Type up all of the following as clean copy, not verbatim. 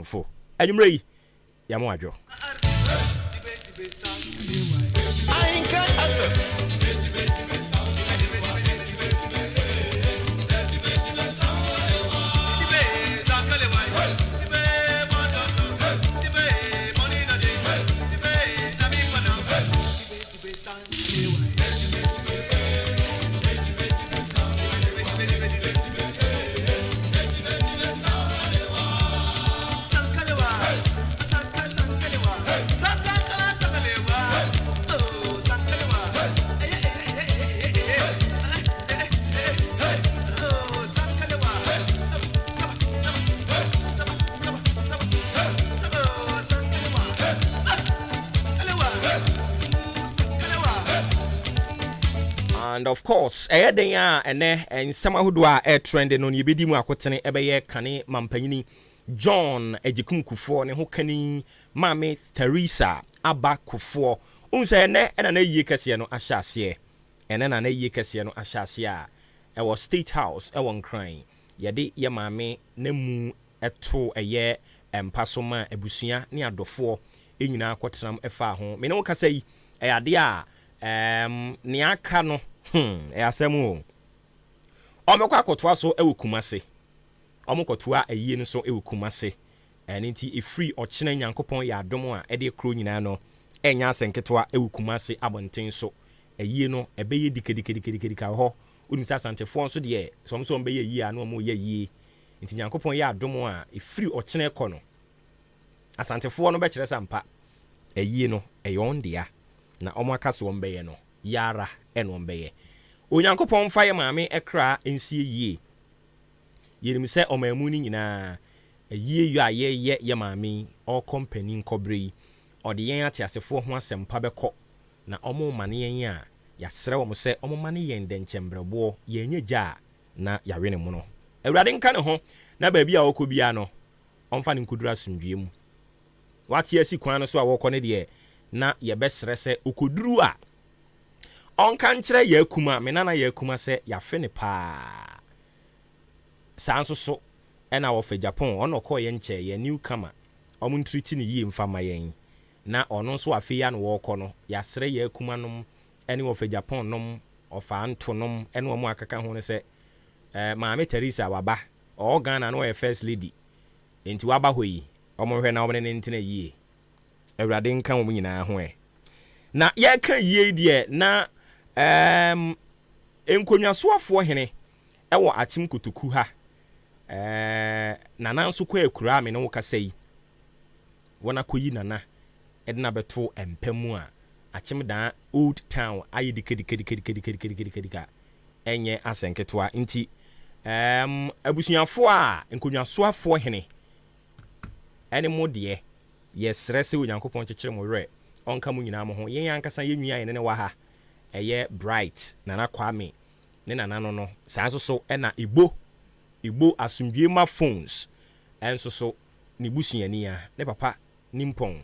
adofo anwumre yi ya mo adwo Ahenkan FM. And of course, den a ene ensema hodo a trend no yebedi mu akotene ebeye kane mampanyini John Ejikumkufo ne ho kani Mame Teresa Aba Kufo unse ene na yiye kese no ahyase ene na yiye kese no ahyase a ewo State House ewo nkran yede ye mame na mu eto eye empasoma ebusua ne adofo enyina akotenam efa ho me ne wo kasa yi ade a ne aka no asemu omekwa akotwa so ewukumase omekotwa ayie no so ewukumase ene nti e free ochena nyankopon ya adom a ede kro nyina no enya asenketwa ewukumase abonten so ayie no ebeye dikadikadikadika ho unimsa santefo so de somso mbeye yie anu mo ye yie nti nyankopon ya adom a e free ochena ekono asantefo no be kire sampa ayie no eyondia na omaka so mbeye no yara eno mbeye onyankopon fa ye maame ekra ensie yie yenim se omamu ni nyina yie yu aye ye maame all company nkobre ode yen atiasefo ho asempa beko na omo mane yen a yasere wo se omo mane yen de nchembrebo yenye gya na yawene mu no awurade nka ne ho na baabi a okobia no omfa ne nkudura sundwem wate asi kwan no so a wokɔ ne de na yebesere se okoduru a onka nkyere ya akuma me nana ya akuma se ya fe ne pa sanso so ena wo fe Japan ono ko ye nche ye newcomer omun treat ni yi mfama yen na ono so afi ya no wo kɔ no ya sere ya akuma nom ene wo fe Japan nom ofa anto nom ene wo mu akaka ho ne se Mame Teresa waba o Ghana no first lady enti waba hoyi omo hwe na omo ne ntena yi awurade nka wo nyina ho na ya ka yie die na enkonwasoafo hene ewo achim kutuku ha nana nso kwa ekura me ne wo kasai wona koyi nana edna beto empemu a achim da old town ayi dikadikadikadikadikadikadika enye asenketwa nti abusuafo a enkonwasoafo hene ene modie yesrese onyankopon kyekere mo werɛ onka mu nyina mo ho yen ankasa yenwia ene ne wa ha eye bright nana kwame ne nana no sanso so ena igbo asumdwe ma phones enso so ne busuani a ne papa nimpon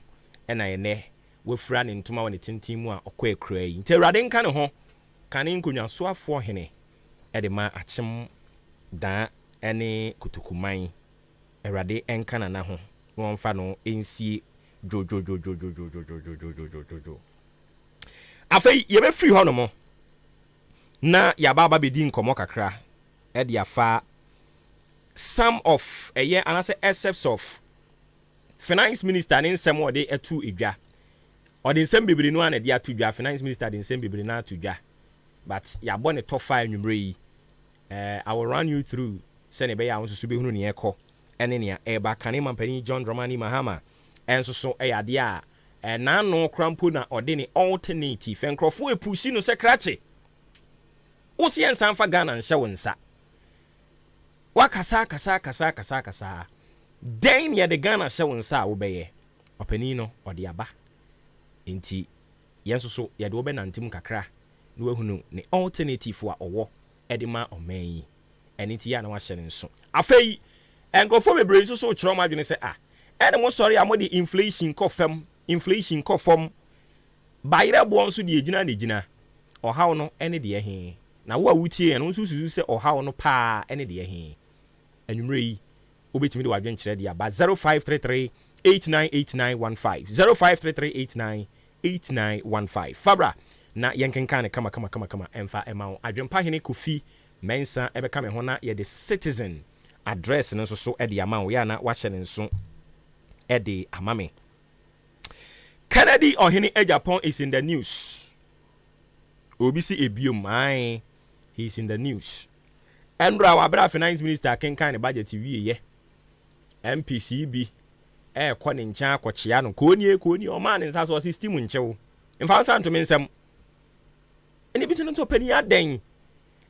ena ene wafura ne ntoma wone tintin mu a okɔ akura yi nti awurade nka ne ho kane nkonwaso afo hene ede ma achim da ene kutukuman awurade enka nana ho wonfa no ensie jojo afei yebe free ho no mo na yababa bedi nkomo kakra e dia fa some of anase excepts of finance minister ne nsem ode etu edwa ode nsem bibiri no ana dia atu dwa finance minister de nsem bibiri na atu dwa but yabo ne top 5 nwumre yi I will run you through sene be ya wonsusu be hunu ne ekɔ ene ne eba kane mampani John Dramani Mahama enso so eyade a na no krampo na ode ne alternative enkrofo epusi no sekrache wo se ensan fa Ghana nhye wonsa wakasa kasa den ye de Ghana hye wonsa wo beye opani no ode aba enti yenso so ye de wo be nantim kakra na wahunu ne alternative a owo edema oman eni ti ya na wa hye ne nso afei enkrofo bebre so so kyerɛ ma adwene sɛ ene mo sorry amodi inflation kɔfam bayire bo nso de egina ne gina ɔhaw no ene de na wo a wutie eno nso susu sɛ ɔhaw no pa ene de anwumre yi wobɛtumi de wadwenkyerɛ de aba 0533 898915 0533 898915 fabra na yɛnkenka ne kama ɛmfa ɛma wo adwempa hene kofi mensa ɛbɛka me ho na yɛde citizen address no nso so ɛde ama wo yɛ na wahyɛ ne nso ɛde ama me. Kennedy Ohene Ejapon is in the news. Obisi Ebium, aye, he's in the news. Andra Wabra Finance Minister can kind of budget TV, ye. MPCB, Quanin Cha, Quachiano, Kony, or man in Sasso system in show. In Fansan to mean some. And if it's not a penny at dang,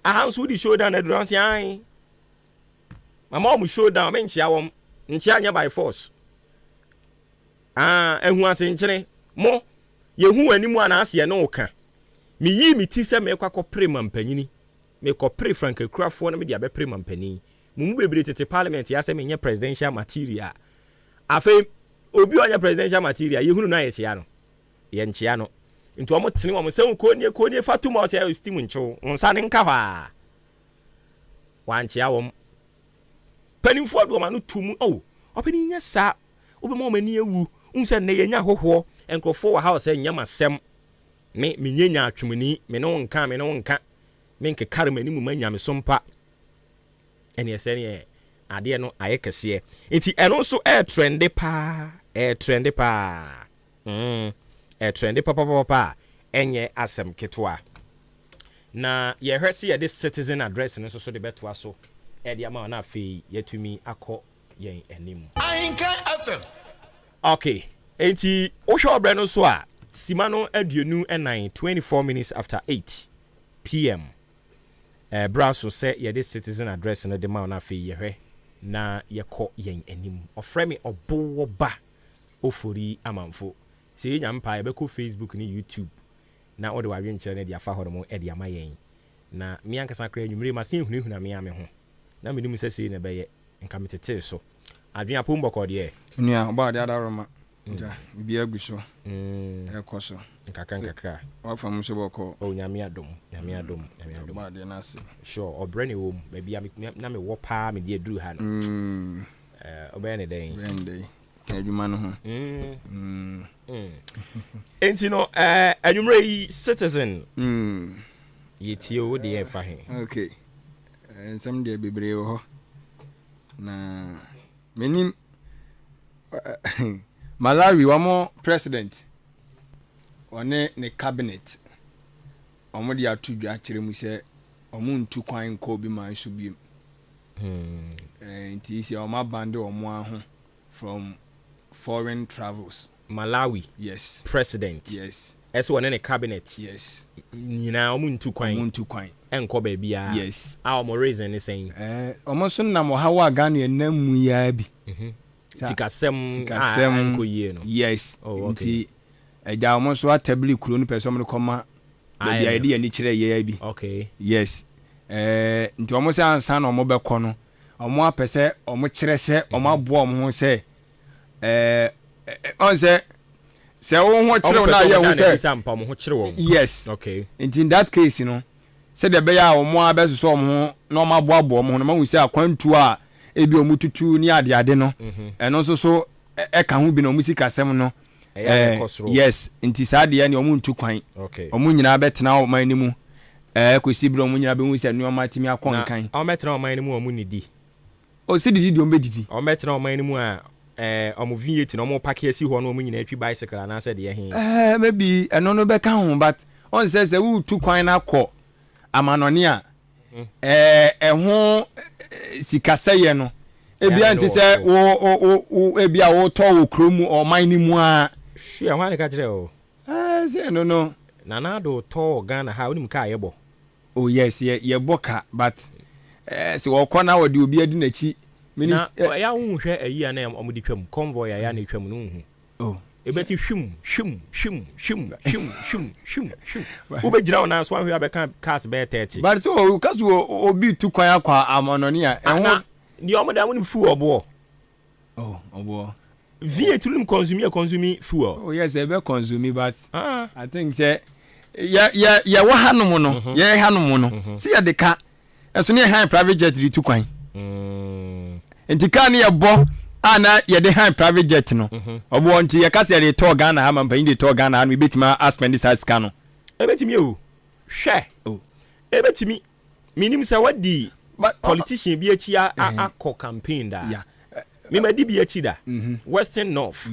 a house would show down at Drancy eye. My mom will show down, men shower, in China by force. And who was in Chile, more, you who anyone ask ye no can. Me ye me tisa me kwa premam penini. Me ko pre Frank Craft for me dia be premam penini. Mumu bebrete te parliament ya se me nye presidential material. Afe obi onya presidential material ye hunu na ye chia no. Ye nchia no. Nti omo tene omo se ko nie fatuma o se steam ncho. Nsa ne nka hwa. Wan chia wom. Penimfo do ma no tumu. Oh, openi nya sa. Obi ma mani ewu. Unse ne ye nya hoho. Enkrofo wa house nya masem. Me nyenya atwumuni me no nka me nke karma ni mu manya me sompa ene ese ne ade no aye kese enti eno so trend pa enye asem ketwa na ye hwese ye this citizen address no so de betwa so e de ama na afi yetumi akọ yen anim Ahenkan FM. okay enti wo hwe obre no so a Simano aduonu and 24 minutes after 8 p.m. Brasso say ye this citizen address na de ma na fe ye na ye kọ yen anim. Ofre me obo ba ofori amanfo. Se ye nyampa ye be ko Facebook ni YouTube. Na ode wa wen kire ne de afa ho mo e de ama yen. Na me ankasa kra nwumire ma sen hunahuna me ame ho. Na me nim sese ne be ye nka metete so. Adwen apomboko de e. Nua ba de adaroma. Ja bi aguso ekoso nkakra wa fam so boko o nyame adom ba de na se sure obrane wo baby na me wo pa me de aduru ha no obe ne den bende adwuma no ho enti no anwumre citizen yetie wo de fa he okay ensam de bebre wo ho na menim Malawi wamo president one ne cabinet omo de atudwa kire mu se omo ntu kwan ko bi man so bi nti isi omo abande omo aho from foreign travels. Malawi yes president yes eso one ne cabinet yes nyina omo ntu kwan enko ba bia yes omo reason ne saying omo so na mo hawa Ghana enam ya bi sikasem anko ye no yes nti eja omo so atabli kuro ni person mo koma be idea ni kire ye bi okay yes nti omo se ansa na omo bekọ no omo apese omo kire se omo abo omo ho se on se wo ho kire na ye ho se sampa mo ho kire wo yes okay nti in that case no se de be ya omo abeso so omo ho na omo abo omo ho na ma hu se akwantu a ebi omututu ni ade no eno so ka ho bi na musika sem no yes nti saade ni omuntu kwan omu nyina betena o man ni mu kwesi bro omu nyina be hu se no matimi akonkan o metena o man ni mu omu nidi o si didi o mbedidi o metena o man ni mu a omu vieti na omu pack esi ho na omu nyina atwi bicycle na se de he maybe eno no be ka ho but on se wu tu kwan na kọ amanoni a ho sikaseye no ebia nti se wo ebia wo to wo kromu o man ni mu a hwe ho ane ka kire o se no na do to Ghana ha onim ka yebo oh yes ye boka but se wo kona wo de obi adi na chi minister ya hu hwe ayi na omudi twam convoy ya na twam no hu oh ebeti hwim ube gira ona so ahwe abeka cars be 30 but so kaso obi tu kwan akwa amononi a ehun ni omoda mun fu obo obo V8 nim consume fuel oh yes e be consume but I think say ya wa hanom no ye hanom no si ya de ka eso ne han private jet di tu kwan nti car ne yɛbɔ ana yɛde han private jet no ɔbɔ nti yɛka sɛ yɛde tɔ Ghana ha mampanyin de tɔ Ghana ha no yɛbɛtumi aspend this sika no ebetimi o hwɛ ebetimi minim sɛ wadi politician bi akyi akɔ campaign da me madi bi akyi da Western North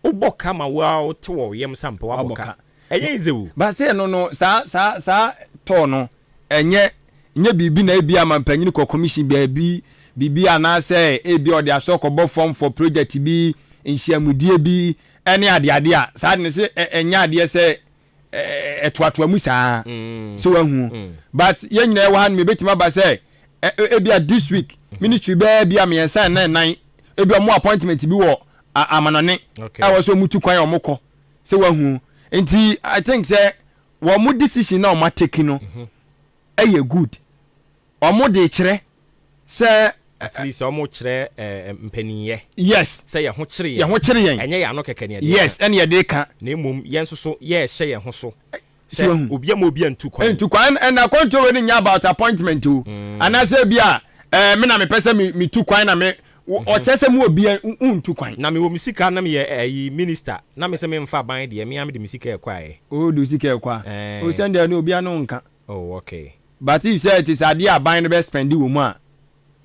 wobɔ kama wa te wɔ yɛm sampa wabɔ ka ɛyɛ izewu ba sɛ no saa tɔ no ɛnyɛ biribi na ebi mampanyin kɔ commission bibi anaasɛ ebi ɔde aso kɔbɔ form for project bi nhyiamudie bi ɛne ade a saa de ne sɛ ɛnyɛ adeɛ sɛ ɛtoatoa mu saa so wahu but yɛn nyinaa ɛwɔ ha no mebɛtumi aba sɛ ebi this week ministry bɛɛ bi a mmiɛnsa na nan ebi ɔmo appointment bi wɔ amanɔne ɛwɔ so ɔmo tu kwan ɔmo kɔ so wahu nti I think sɛ wɔn mo decision na ɔmo ateki no ɛyɛ good ɔmo de kyerɛ sɛ at least ɔmo kyerɛ mpanyinyɛ yes sɛ yɛn ho kyerɛ yɛn ɛnyɛ yɛn ano kɛkɛ ne yɛde yes ɛne yɛde ka na emom yɛn nso so yɛhyɛ yɛn ho so sɛ obi ntu kwan and akɔnto we nya about appointment o anase bia me na me pese me tu kwan na me ɔkyɛ sɛ mu obi ntu kwan na me wo misika na me yɛ minister na me sɛ me mfa ban de me am de misika ɛkwae o do sika ɛkwa o send there no obi anu nka oh okay but if say it is ade a ban no be spend wo mu a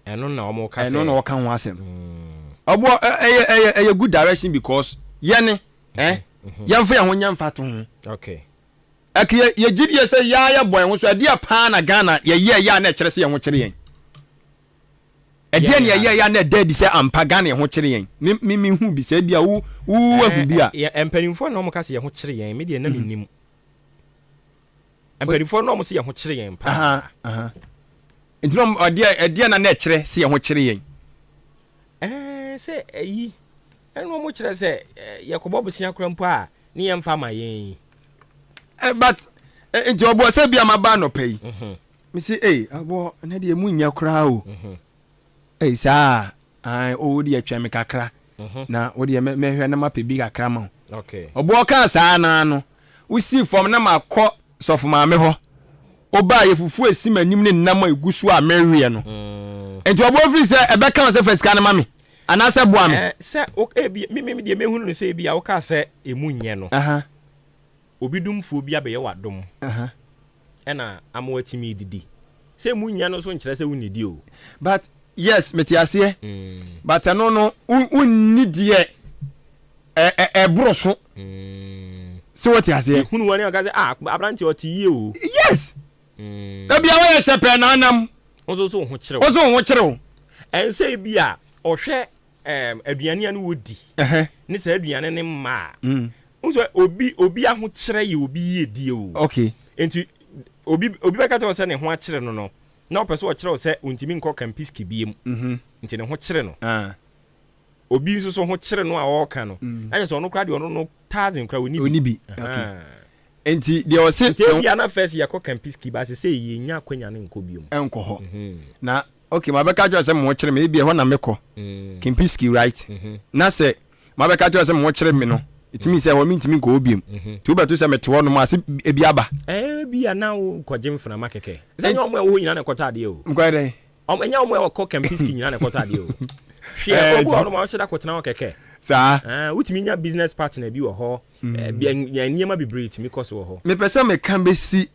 ɛno na ɔmo ka sɛ ɛno na ɔka ho asɛm ɔbo ɛyɛ good direction because yɛne yɛmfa yɛn ho nyɛmfa to ho okay ɛkɛ yɛgyidie sɛ yɛayɛ bɔ yɛn ho so ɛdeɛ paa na Ghana yɛyɛ na ɛkyerɛ sɛ yɛn ho kyerɛ yɛn ɛdeɛ ne yɛyɛ na ɛda di sɛ ampa Ghana yɛn ho kyerɛ yɛn me hu bi sɛ bia wo ahu bi a mpanimfoɔ na ɔmo ka sɛ yɛn ho kyerɛ yɛn me deɛ na menim mpanimfoɔ na ɔmo sɛ yɛn ho kyerɛ yɛn paa nti no ɛdeɛ na ɛkyerɛ sɛ yɛn ho kyerɛ yɛn sɛ ɛyi ɛno ɔmo kyerɛ sɛ yɛkɔbɔ bosia kora mpo a ne yɛmfa ma yɛn but nti ɔbɔ sɛ bia ma ba no pɛ yi me say abo na de mu nya kra o saa o de atwa me kakra na o de me hwɛ na ma pɛ bi kakra ma okay ɔbɔ ka saa na no usi fam na makɔ sɔfo ma me hɔ oba ye fufu esi manim ne nam a egusu a mewie no nti ɔbɔ firi sɛ ɛbɛka sɛ fasika na ma me anase boa me sɛ obi me de mehunu no sɛ bi a wo ka sɛ emu nyɛ no obi dumfo bi abɛyɛ wadom ɛna amawatimi didi sɛ emu nyɛ no so nkyerɛ sɛ wonidi o but yes metiase but no unni die ɛboro so so what you say hunu wani aka sɛ abranti ɔte yie o yes da bia wa yɛ sɛpɛ na anam ozo so ho kyerɛw ɛnsɛ bi a ɔhwɛ aduane anu wodi ne sɛ aduane ne mma nso obi aho kyerɛ yɛ obi yie die o okay enti obi bɛka tɔ sɛ ne ho akyerɛ no na ɔpɛ so ɔkyerɛw sɛ ontimi nkɔ campiski biem nti ne ho kyerɛ no obi nso so ho kyerɛ no a ɔka no ɛyɛ sɛ ɔno kra de ɔno no 1000 kra oni bi okay enti de ɔse nti bia na first yakɔ campiski ba sɛ yɛ nya akwanya ne nkɔ biem ɛnkɔ hɔ na okay ma bɛka tɔ sɛ mo kyerɛ me bia hɔ na mekɔ campiski right na sɛ ma bɛka tɔ sɛ mo kyerɛ me no itimi sɛ wɔn ntimi nkɔ obiem tu bɛto sɛ mete hɔ no ma se ebi aba bia na wo kɔgye mfana ma kɛkɛ sɛ nya ɔmo ɛwɔ nyina na kɔtɔ adeɛ o nkɔdɛ ɔmo nya ɔmo ɛwɔ kɔ campiski nyina na kɔtɔ adeɛ o hwɛ obu ɔno ma ɔhyɛ da kɔtena hɔ kɛkɛ saa wotimi nya business partner bi wɔ hɔ bia nneɛma bebree timi kɔ so wɔ hɔ mepɛ sɛ meka bɛsi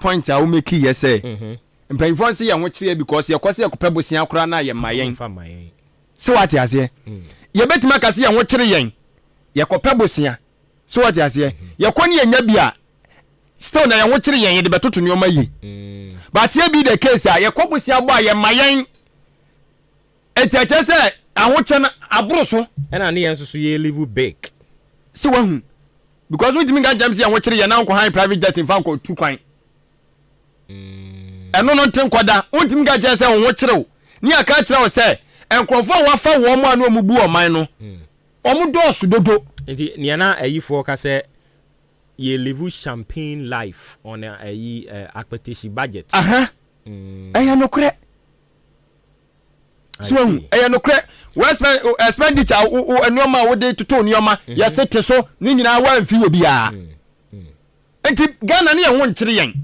point a wo meki yɛ sɛ mpanyinfoɔ nse yɛ ho kyerɛ because yɛkɔ sɛ yɛkɔpɛ bosia koraa na yɛ ma yɛn sɛ wate aseɛ yɛbɛtumi aka sɛ yɛ ho kyerɛ yɛn yɛkɔpɛ bosia sɛ wate aseɛ yɛkɔ ne yɛnya bi a still na yɛ ho kyerɛ yɛn yɛde bɛtoto nneɔma yi but yɛ bi the case a yɛkɔ bosia bɔ a yɛ ma yɛn ɛtiɛkyɛ sɛ ahokyɛ no aboro so ɛna ne yɛn nso so yɛ live big sɛ wahu because wotumi nka gyam sɛ yɛ ho kyerɛ yɛn na nkɔ han private jet mfa nkɔ tu kwan ɛno no nte nkɔda wotumi nka kyerɛ sɛ wo ho kyerɛ wo ne aka kyerɛ wo sɛ nkurɔfoɔ a wafa wɔn mu a na ɔmu bu ɔman no ɔmu dɔɔso dodo nti nea na ayifoɔ ka sɛ yɛ live champagne life on ayi akpɛtɛsi budget ɛyɛ nokorɛ so ɛyɛ nokorɛ expenditure nneɔma a wode toto nneɔma yɛsete so ne nyinaa woamfi wɔ biaa nti Ghana ne yɛ ho nkyere yɛn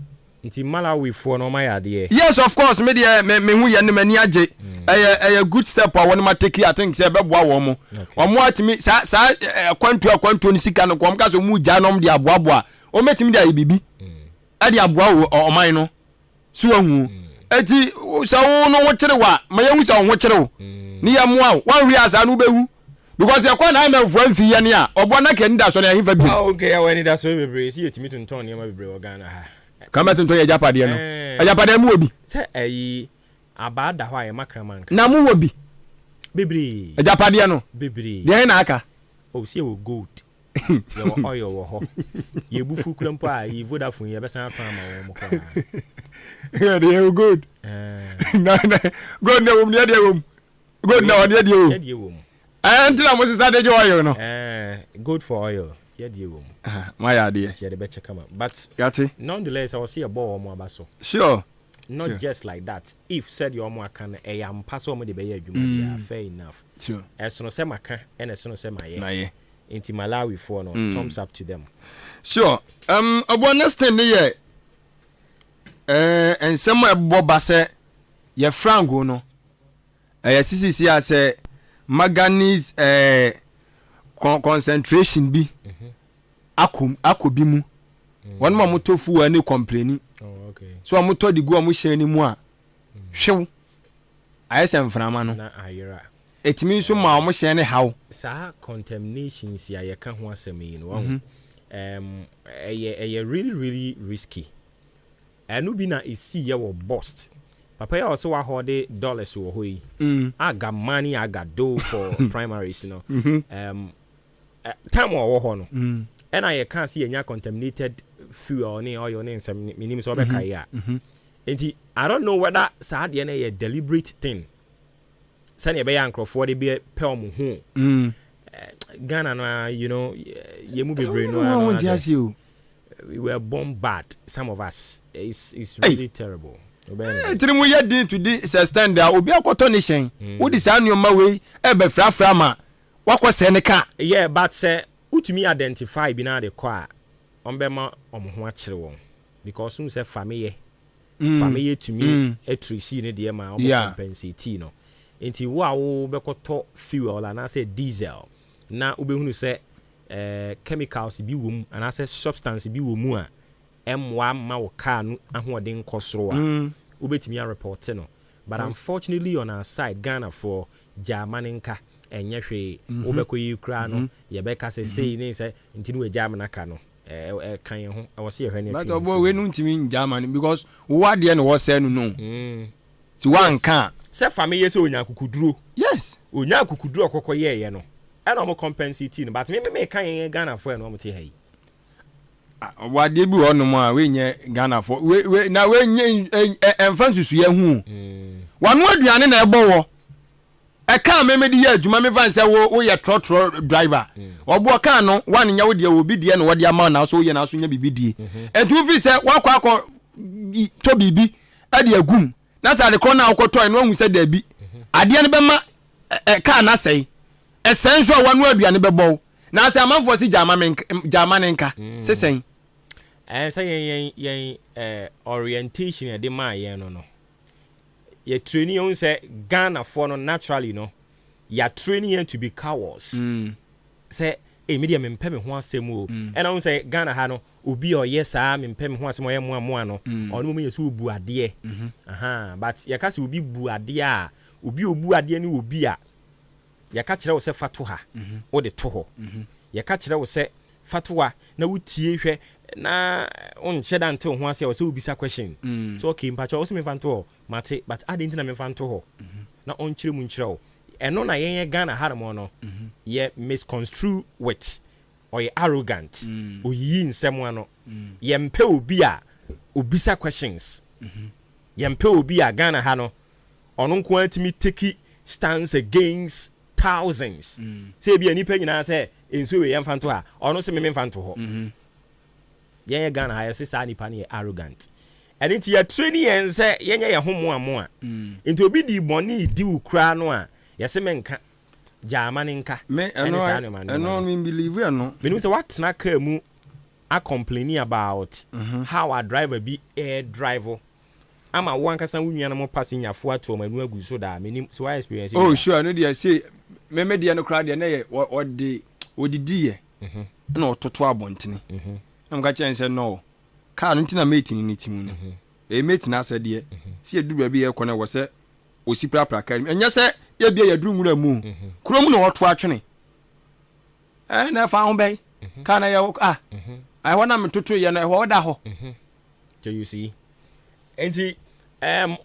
Nti Malawi for no my idea. Yes, of course, media me hu ye ne mani age. A good step I want ma take I think say beboa wo mo. Omo atimi sa kwantu ni sika no kom ka so mu gya nom de aboaboa. O metimi de ayibibi. E de aboa wo oman no. So ahu. Eti sa wo no wo kire wa, ma ye hu sa wo kire wo. Ni ya moa, wan wi asa no behu. Because you kwa na am for mfi ye ne a, obo na ke nda so na ye fa bi. Okay, when that so bebre, see etimi tonton ne ma bebre Ghana ha. Kama tonton ye japade no. Ajapade mu obi. Say ayi abada ho aye makraman. Na mu obi. Bebre. Ajapade no. Bebre. De na aka. Oh, see wo gold. Ye wo oil wo ho. Ye bufu krampo a ye Vodafone ye besan atama wo mo kwa. Yeah, they good. No, good na wo me de wo. Good na wo de de wo. Ye de wo. Antina mo sisa de oil no. Good for oil. Ye de wo. My idea. Ye de be check am. But Yati. nonetheless I will see a ball mo abaso. Sure. Not sure. Just like that. If said your mo can am pass o mo de be ye adwuma fair enough. Sure. Esono se maka and esono se maye. Na ye. Inti Malawi for no thumbs up to them. Sure. About next thing ye. And some boba say ye frango no. CCC as manganese concentration bi. Akobi mu. One mo tofu ani complaining. Oh, okay. So amuto di go amu hye ni mu a. Hwew. Ayesem frama no. Na ayira. Etimi so ma omo hye ne haw. Sa contaminations ya ye ka ho asem yi no. Really risky. Anu bi na esi ye wo bust. Papa ya also wa hode dollars wo ho yi. Aga money aga do for primaries no. Time wo ho no. And I can't see any contaminated fuel or oil or some minimum so be I don't know whether sad a deliberate thing. Send a bayan for the be pelm home. Ghana no, you know, you move brain. We were bombarded, some of us. It's really terrible. Trimu ye din to this extent there obi akotonishen. Wo di sa nyoma we e be frafra ma. Wakose ne ka. Yeah, but say utumi identify bi na de kwa ombema omho akire won because some say family to me etrisi ne de ma compensate no enti wo a wo bekoto fuel na say diesel na ubehunu say chemicals bi wom and say substance bi wom a emwa ma wo car no ahoden kosoro a ubetimi a report no but unfortunately on our side Ghana for Germaninka enye hwe obekọ yi kra no ye beka say ne say ntini we German aka no kan ye ho I was here hwe ne but obo we nu ntimi German because wo de no wo say no ti wan kan say family say onya kukuduro yes onya kukuduro kokọ ye no e no mo compensate no but me kan ye Ghana for no mo te hai wa de bi ono mo a we nye Ghana for we na we nye enfan susu ye hu wanu aduane na ebo wo e ka memedi ye adwuma me van say wo ye trotro driver obo ka no wan nya wo de obi de no wo de ama na so ye na so nya bibidie entu fi say wakọ to bibi e de agum na sa de kro na akoto no hu say da bi ade ne be ma ka na sei esenso wanu aduane be bo na say amanfo si Germaninka sesen say yen orientation e de ma ye no ye training on say Ghana for no naturally no ya training to be cowards say media me mpem ho asem o and I say Ghana ha no obi o yes ah me mpem ho asem o ye moa no ono mo yesu obu ade but ya ka se obi bu ade a obi obu ade ni obi a ya ka kire wo se fato ha wo de to ho ya ka kire wo se fato wa na wutie hwe na on sheda until ho ase wo se obisa question so okay mpacho wo se me fanto mate but ade ntina me fanto ho na on kire mu nkire wo eno na yen Ghana haramo no ye misconstrue with or ye arrogant oyi nsem ano ye mpe obi a obisa questions ye mpe obi a Ghana ha no ono nko antimi take stance against thousands say bi ani pa nyina say enso we ye fanto ha ono se me fanto ho ye Ghana ha ye se sa nipa ne arrogant and into your training and say ye homo amoa into obi di money di ukra no a ye se menka Germaninka me eno me believe no me no say what na ka mu are complaining about how a driver be air driver. I'm a one case we are passing your foot to my new so that meaning so I experience. Oh sure, no dear say me the no crowd there what the dear no to abontene. I'm got chance no car no tina meeting ni timu no. E mate na said dear see do baby e kona wo se osipra praka enya se e bia ya duru nwura mu krom no woto atwene na fa ho bai kana ya I wanna me tutu ye na ho da ho. So you see enti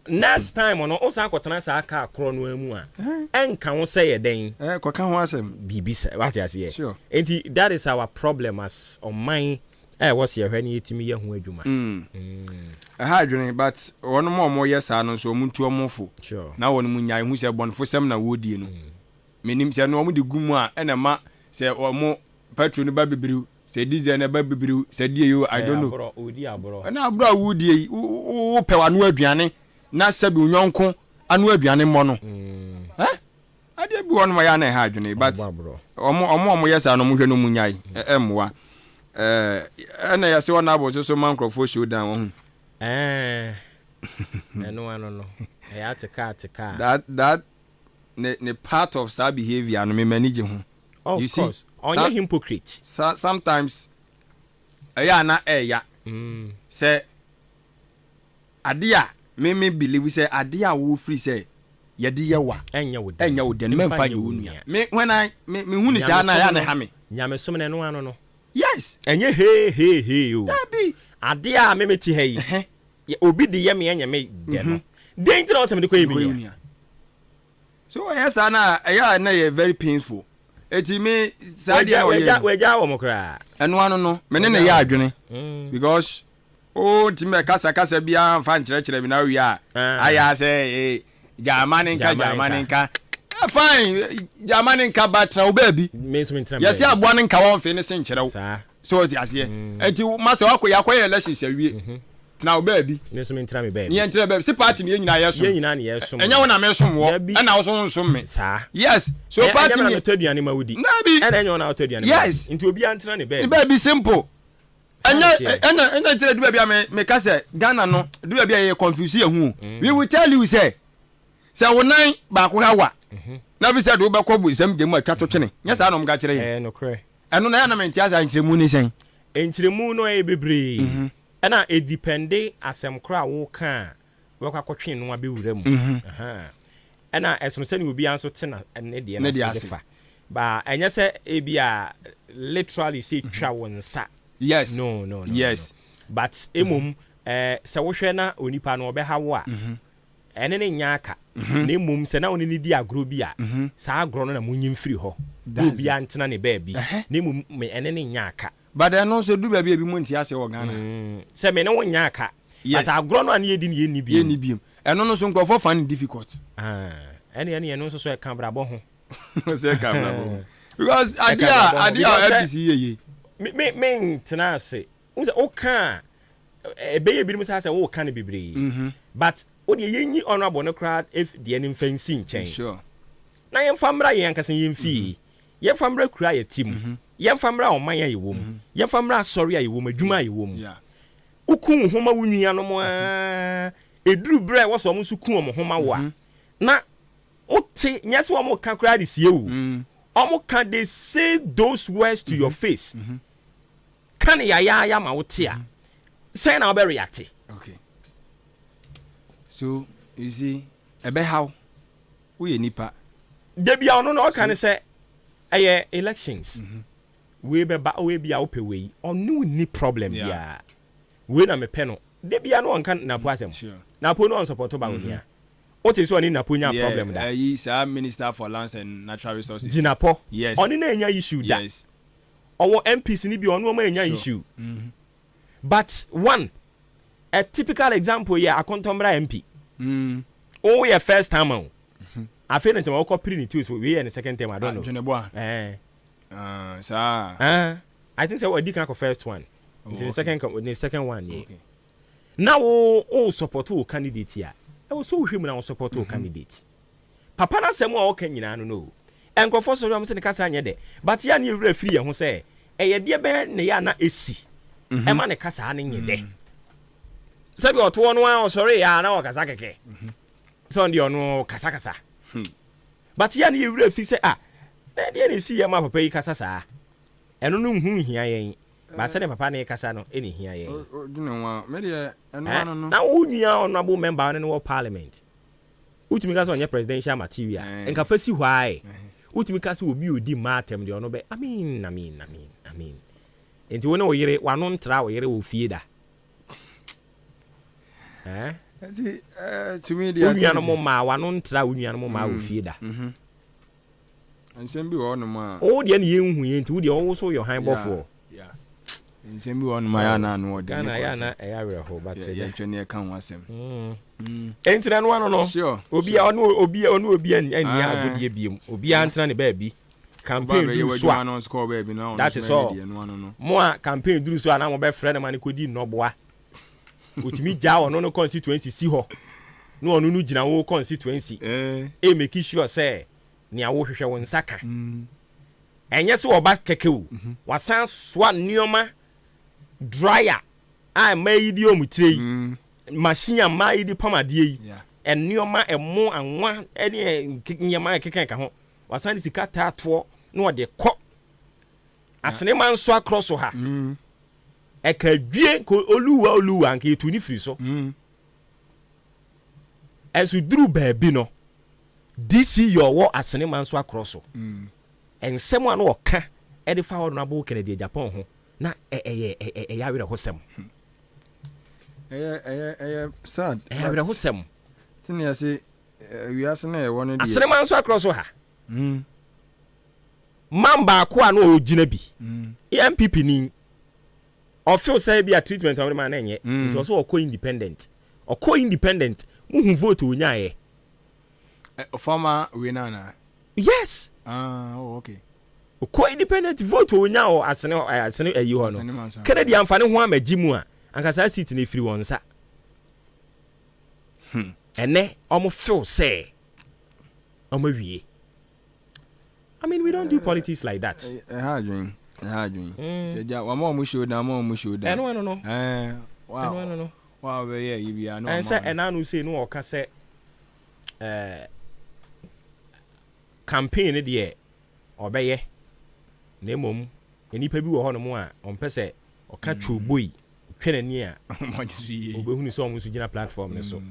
next time ono o san kwotena sa aka kro no amu a enka wo say ye den kwaka ho asem bibi what you say sure. Enti that is our problem as on mine what's your hwani etimi ye ho adwuma ha adwene but wono mo yes ano so muntu omofo sure na wono munyai hu se bonfo sem na wodie no menim se no mo de gumu a enema se omo petrol no ba bibiriu se diesel na ba bibiriu se die yo I don't know abro odi abro na abro wodie wo pe wanu aduane na sabi unyonko anu aduane mo no ade bi wono ya na ha adwene but omo yes ano mo hwe no munyai emwa na ya se wona abo so mancrofo show down ho no I had to car that ne part of that behavior no me manage ho of you course see on your hypocrite sometimes na say adia me believe say adia wo free say yedi yewa enya wo den me mfa ye wonu me when I me hunu say na ya na ha me nyame som ne no ano no yes enye he o dabi adia me meti he obi de ye me enya me de no dangerous me de ko yebi so yes na na very painful eti me sadia we ja wo mokra eno ano no me ne ya adwene because ti me kasa bia mfa nkyerɛkyerɛ bi na wi a aya say Jamaninka fine Jamaninka batra obabi yes ya aboa nka won fe ne se nkyerɛw so ti ase enti mase wakoya elections awie na obabi ne so mentra me baby ne entra baby si party ne nyina yeso ne yeso enya wona me som wo na wo so nsom me yes so party ne toduane mawudi nabi enya wona toduane yes enti obi antra ne baby simple enya tira du baby me ka se Ghana no du baby ye confuse hu we will tell you say wonan ba ko hawa na bi se do be ko bu isam jemu atwa to twene nya sa no mga kire ye no kre eno na ya na menti asa nkyeremu ni sen enkyeremu no e bebre ena e depende asem kra wo ka wo ka kotwe no abewura mu ena esono se ni obi anso tena ne de na sefa ba enya se e bia literally say twa wonsa yes no yes but emum se wo hwe na onipa no obe hawo a ene ne nyaka na emum se na oni ni di agro bi a sa agro no na munyim firi ho obi antena ne baabi na emum me ene ne nyaka but no so du baabi mu ntia se wo Ghana se me ne wo nyaka but agro no ane yedi ne yeni bi eno no so nkofo fan difficult ene no so e kan brabo ho so e kan brabo because adia FBC ye me tena se unse o kan ebeye bi mu sa se wo kan ne bebre but o de yenyi honorable no crowd if the any fancy nchen sure na yen famra yen kase yen fi yen famra kura ye tim yen famra o man ye wom yen famra sorry ye wom adwuma ye wom ukun homa wunua no mo eduru bre wo so mo su kun o homa wo a na o ti nyese wo mo kan kura de sie wo o mo kan they say those words to your face kan ya ma wo ti a say na o be react okay. So you see ebe how we nipa debia ono no kan say elections we be ba we bia ope we onu ni problem bia we na me peno debia no kan na po asem na po no on support ba we o te so oni na po nya problem da he is minister for lands and natural resources Jinapo yes oni na nya issue da yes owo MPs ni bi ono ma nya issue but one a typical example here akontombra MP oh yeah first time I feel that I pretty news we in the second time I don't know I think so we did first one the second one yeah okay. Now oh support who candidate here I was so him now support who candidate papa na sem o kan nyina no no enkofo so am se ne kasa anye de but ya na evra free who say e ye de be ne ya na esi ema ne kasa ne nyede sabi oto no an sorry ya na okasa keke so ndi ono kasa but ya na yewura fi se na de ne si ya ma papa yi kasa saa eno no hu hia yen ba se ne papa ne kasa no eni hia yen dino wa me de eno no na unia honorable member ne wo parliament utimi kasa onye presidential material enka fasi hwae utimi kasa obi odi matem de ono be I mean enti wona oyire wano ntra oyire wo fie da to me the unia no ma wano ntra unia no ma wo fie da nsem bi wo no ma o de ne yenhu ye enti wo de wo so yo han bofo nsem bi wo no ma ya na no de na ya na e ya ho but ya twene kan wasem enti na no ano no obi obi ani agodie biem obi antra ne ba bi campaign do so that is all mo a campaign do so na mo be frɛ na ma ne kodi noboa utimi ja ono no constituency si ho no ono no gina wo constituency make sure say ni awo hwehwɛ won saka enye se oba keke o wasan soa nioma dryer a mayidi omutire machine a mayidi pamade yi en nioma emo anwa ene nyema keke ka ho wasan di sika tato no de kɔ asene man so across ha e ka dwie ko oluwa nke etu ni firi so esu duru baabi no DC your war asene man so across so ensem anu oka e de fa ho no abo Kennedy Japan ho na ya were ho sem sad ya were ho sem tin ya se wiase na e wono de asene man so across so ha mamba ko anu ogina bi MPP ni official say be a treatment of the man enye it was all independent muhu vote onyaye former winner na yes okay ko independent vote onyawo asene ayi ho no Kennedy amfane ho amagimu a ankasa seat na free wonsa ene omo feel say omo wie I mean we don't do politics like that Teja wa mo show da wow we yeah you are no and say and anu say no oka say campaign de obeye na emom enipa bi wo ho no mo a ompese oka twoboi twenani a obehunu so omo so gina platform ne so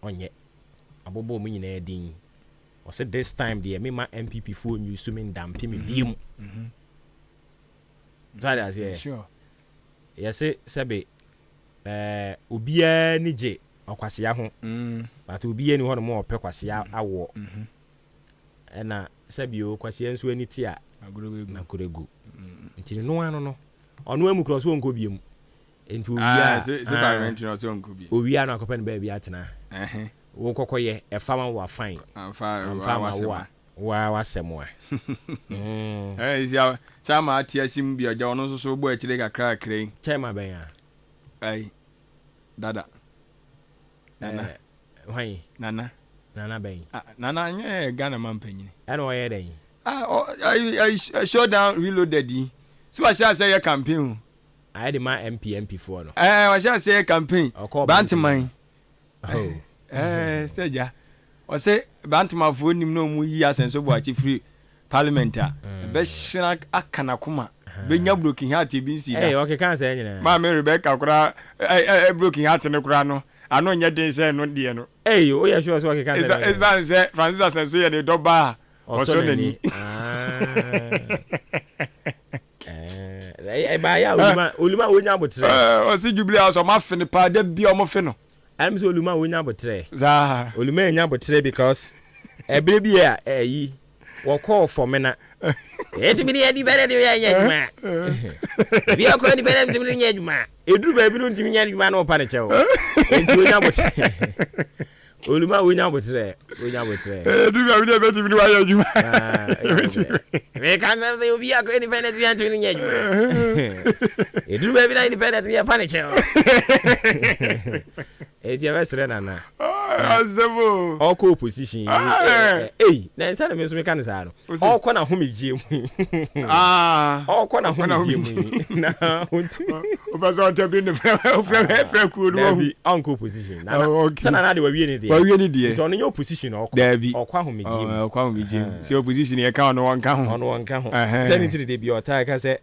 onye abobo mu nyina edin o say this time the me ma MPP fo nyu so me ndampe me biem Zara say sure yes sebe obia ni je akwasea ho but obia ni ho no mo opɛ kwasea awo na sebio kwasea nso ani ti a na koregu nti no ano no ono amu cross won ko biem enti obia se parliament no so nko biem obia na akɔpɛ ne ba bia tena wo kokoye e fama wa fine fama wa semwa isia chama atiasim bia ja ono so bo akire kakra kren chama ben ya ai dada why nana ben nana nye Ghana man panyini ana oye den I show down reloaded so I shall say a campaign I had my MP for no I shall say a campaign Bantaman say ja o say Bantaman for nim no mu yi asenso bo achi free parliament be shina akana kuma be nya broken heart e bi nsi da okay kan say nyina ma me Rebecca kura broken heart ne kura no ano nya den say no de no o ya sure so okay kan say is say Francis asenso ye de doba o so nani ba ya oluma wonya botre o si jubilee house o ma fini pa de bia o mo fino I'm so oluma wonya botre za oluma nya botre because ebe bi ya yi wo call for me na eti bi ni bere de ya nyaduma bi akọ ni bere ntimi ni nyaduma eduru ba bi no ntimi nyaduma na opa ne chewo enti wonya botre oluma wonya botre eduru ba bi de beti bi ni wa nyaduma we kan say obi akọ ni bere de ntimi ni nyaduma eduru ba bi na ni bere de ya pa ne chewo eti ya besre na Azebo. All co-position. Hey, na insa na me so me kan sa no. All ko na homegye mu. All ko na homegye mu. Na ontu. Obaso tabi ne frɛ ku no. Bi uncle position. Na na de wa wie ne de. Wa wie ne de. So no your position all kwa homegye mu. Kwa homegye mu. Se opposition ye ka no wanka ho. Ono wanka ho. Say ni ti de bi o ta ka say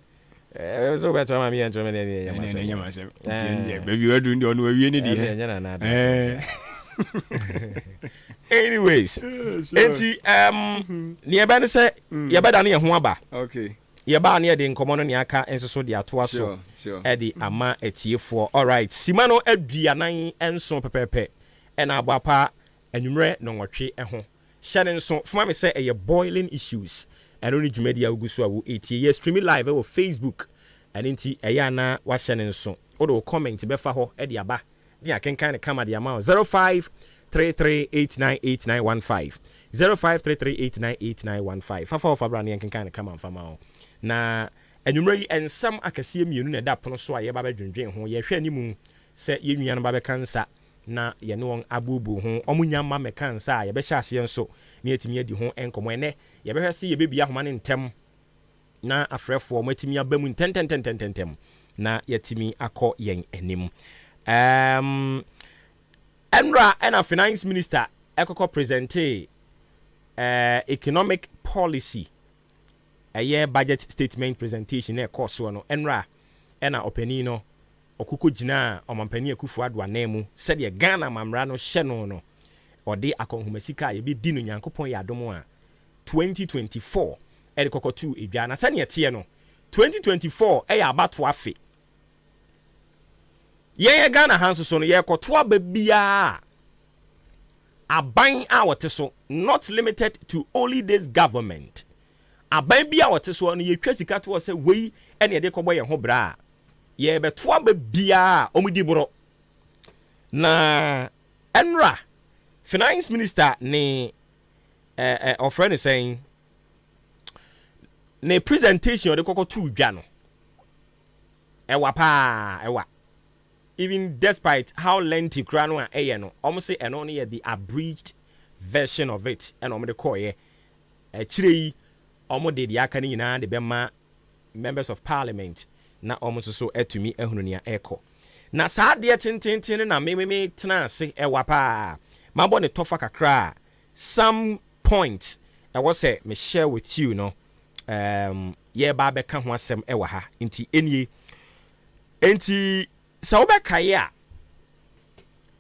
so better ma me enjo me ne yamase. Baby we do ono wa wie ne de. Anyways, enti ne eba ne se ye beda ne ho aba. Okay. Ye ba ne de nkomo no ne aka enso so de ato aso. E de ama etiefo. All right. Simano aduanan enso pepepe. E na abapa anwumre no nwotwe ho. Hye ne nso fuma me se eye boiling issues. And only Jumedia Ugusu awu 80 years streaming live on Facebook. And inti ayana wa hye ne nso. Odo comment be fa ho e de aba. Ni akenkan ne kama de ama 0533898915 0533898915 fafa of abra ne akenkan ne kama mfama ho na anwumre ensam akase mienu na da pono so a ye ba bedwendwen ho ye hwe animu se ye nua no ba be kansa na ye ne won abubu ho omunya ma me kansa a ye be hyase nso ne atimi adi ho enkomo ene ye be hwe se ye bebia homa ne ntem na afrefo mo atimi abamu ntenten na yatimi akọ yen anim. Enra and a finance minister ekoko presente economic policy a year budget statement presentation e course no enra and a openino okuko jina omampani akufu adwa nemu said ye Ghana mamra no hye no or de akonhumasika ye bi di no nyankopon ya adomo a 2024 e de kokko 2 edwa na sane ye tie no 2024 e ya abato afi ye Ghana hanso so no ye kotoa babia aban a wote so not limited to only this government aban bia wote so no ye twa sika to se wei ene ye de kobo ye ho bra ye betoa babia omudi boro na enra finance minister ne of friend is saying ne presentation de kokko tu dwa no ewa pa ewa even despite how lengthy krano a no almost say and only the abridged version of it and on the core chire omo de aka ni nyina de bema members of parliament na almost so to me ehunu nia eko na saa de tintintin na me tena ase ewa pa mabo ne tofa kakra some points I was say me share with you no ye ba be ka ho asem ewa ha nti enie enti so be kaya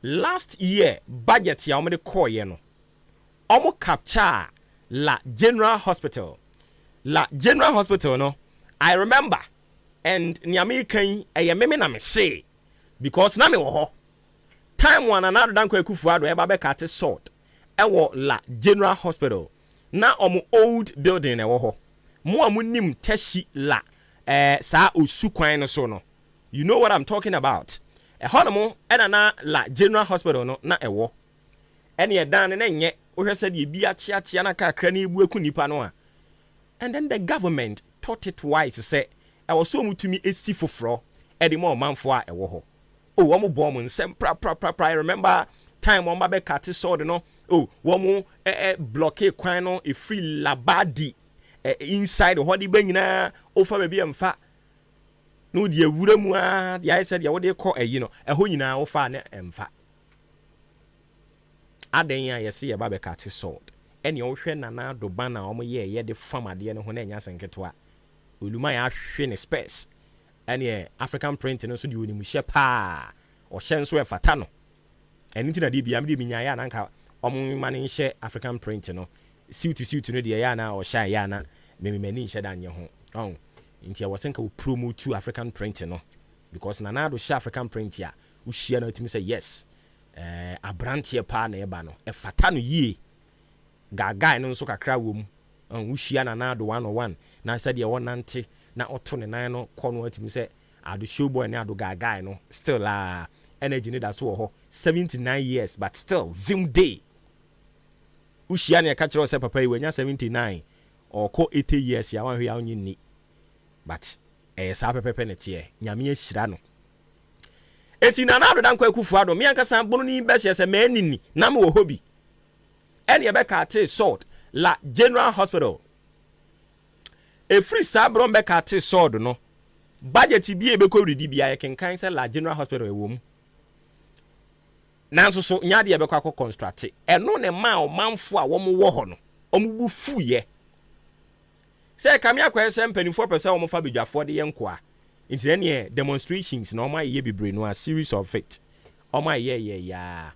last year budget ya omede koye no omo capture la general hospital no I remember and ni american eye meme na me say because na me wo ho time one another dan kwa kufu ado e ba be cut sort e wo la general hospital na omo old building e wo ho mo amunim tashi la sa osukwan no so no. You know what I'm talking about. A honomo na la general hospital no na ewo. Ene ye dan na nye wo said ye bi achia na kakra na ebu eku nipa no a. And then the government thought it wise to say I was so mutumi esi foforo e de mo manfo a ewo ho. Oh wo mo bom nsem pra I remember time wo be cut sword no. Oh wo mo block kwan no e free labadi inside ho de ba nyina ofa ba bi emfa no de awura mu a de I said ya wo de kɔ ayi no ɛho nyina wo fa ne emfa adan ya yesi ye ba be cut sword ene wo hwɛ nana do ba na omo ye de famade ne ho na nya senketo oluma ya hwɛ ne space ene African print no so de onimu hye pa o hye nso e fata no ene ti na de bia me de nya ya na nka omo ma ne hye African print no suit no de ya na o hye ya na me mani hye da nye ho nti I was think we promote to African print no because nana do share African print ya wo hia na timi say yes abrantie pa na eba no e fata no yie gaga no nso kakra wom wo hia nana do 101 na said ye wonante na oto ne nan no kɔ no atimi say ado showboy na ado gaga no still energy ne da so ho 79 years but still vim day wo hia na ka kyerɛ say papa yi wanya 79 or ko 80 years ya wan hwe ya onyi ni but sa pepepe ne tie nyame ahyira no eti na na adodan kwa Akufo-Addo me ankasa bono ni be hye se ma anini na me wo hobi ene ye be ka te salt la General Hospital e free sabron be ka te salt no budget bi e be ko redi bia ye kenkan se la General Hospital e wo mu nanso so nyaade ye be kwa construct eno ne ma o manfo a wo mo wo ho no omubu fu ye se kamia kwa se mpanifo pese wo mo fa bedwafo de ye nkoa nti ne demonstrations na o ma ye bibre no a series of it o ma ye ya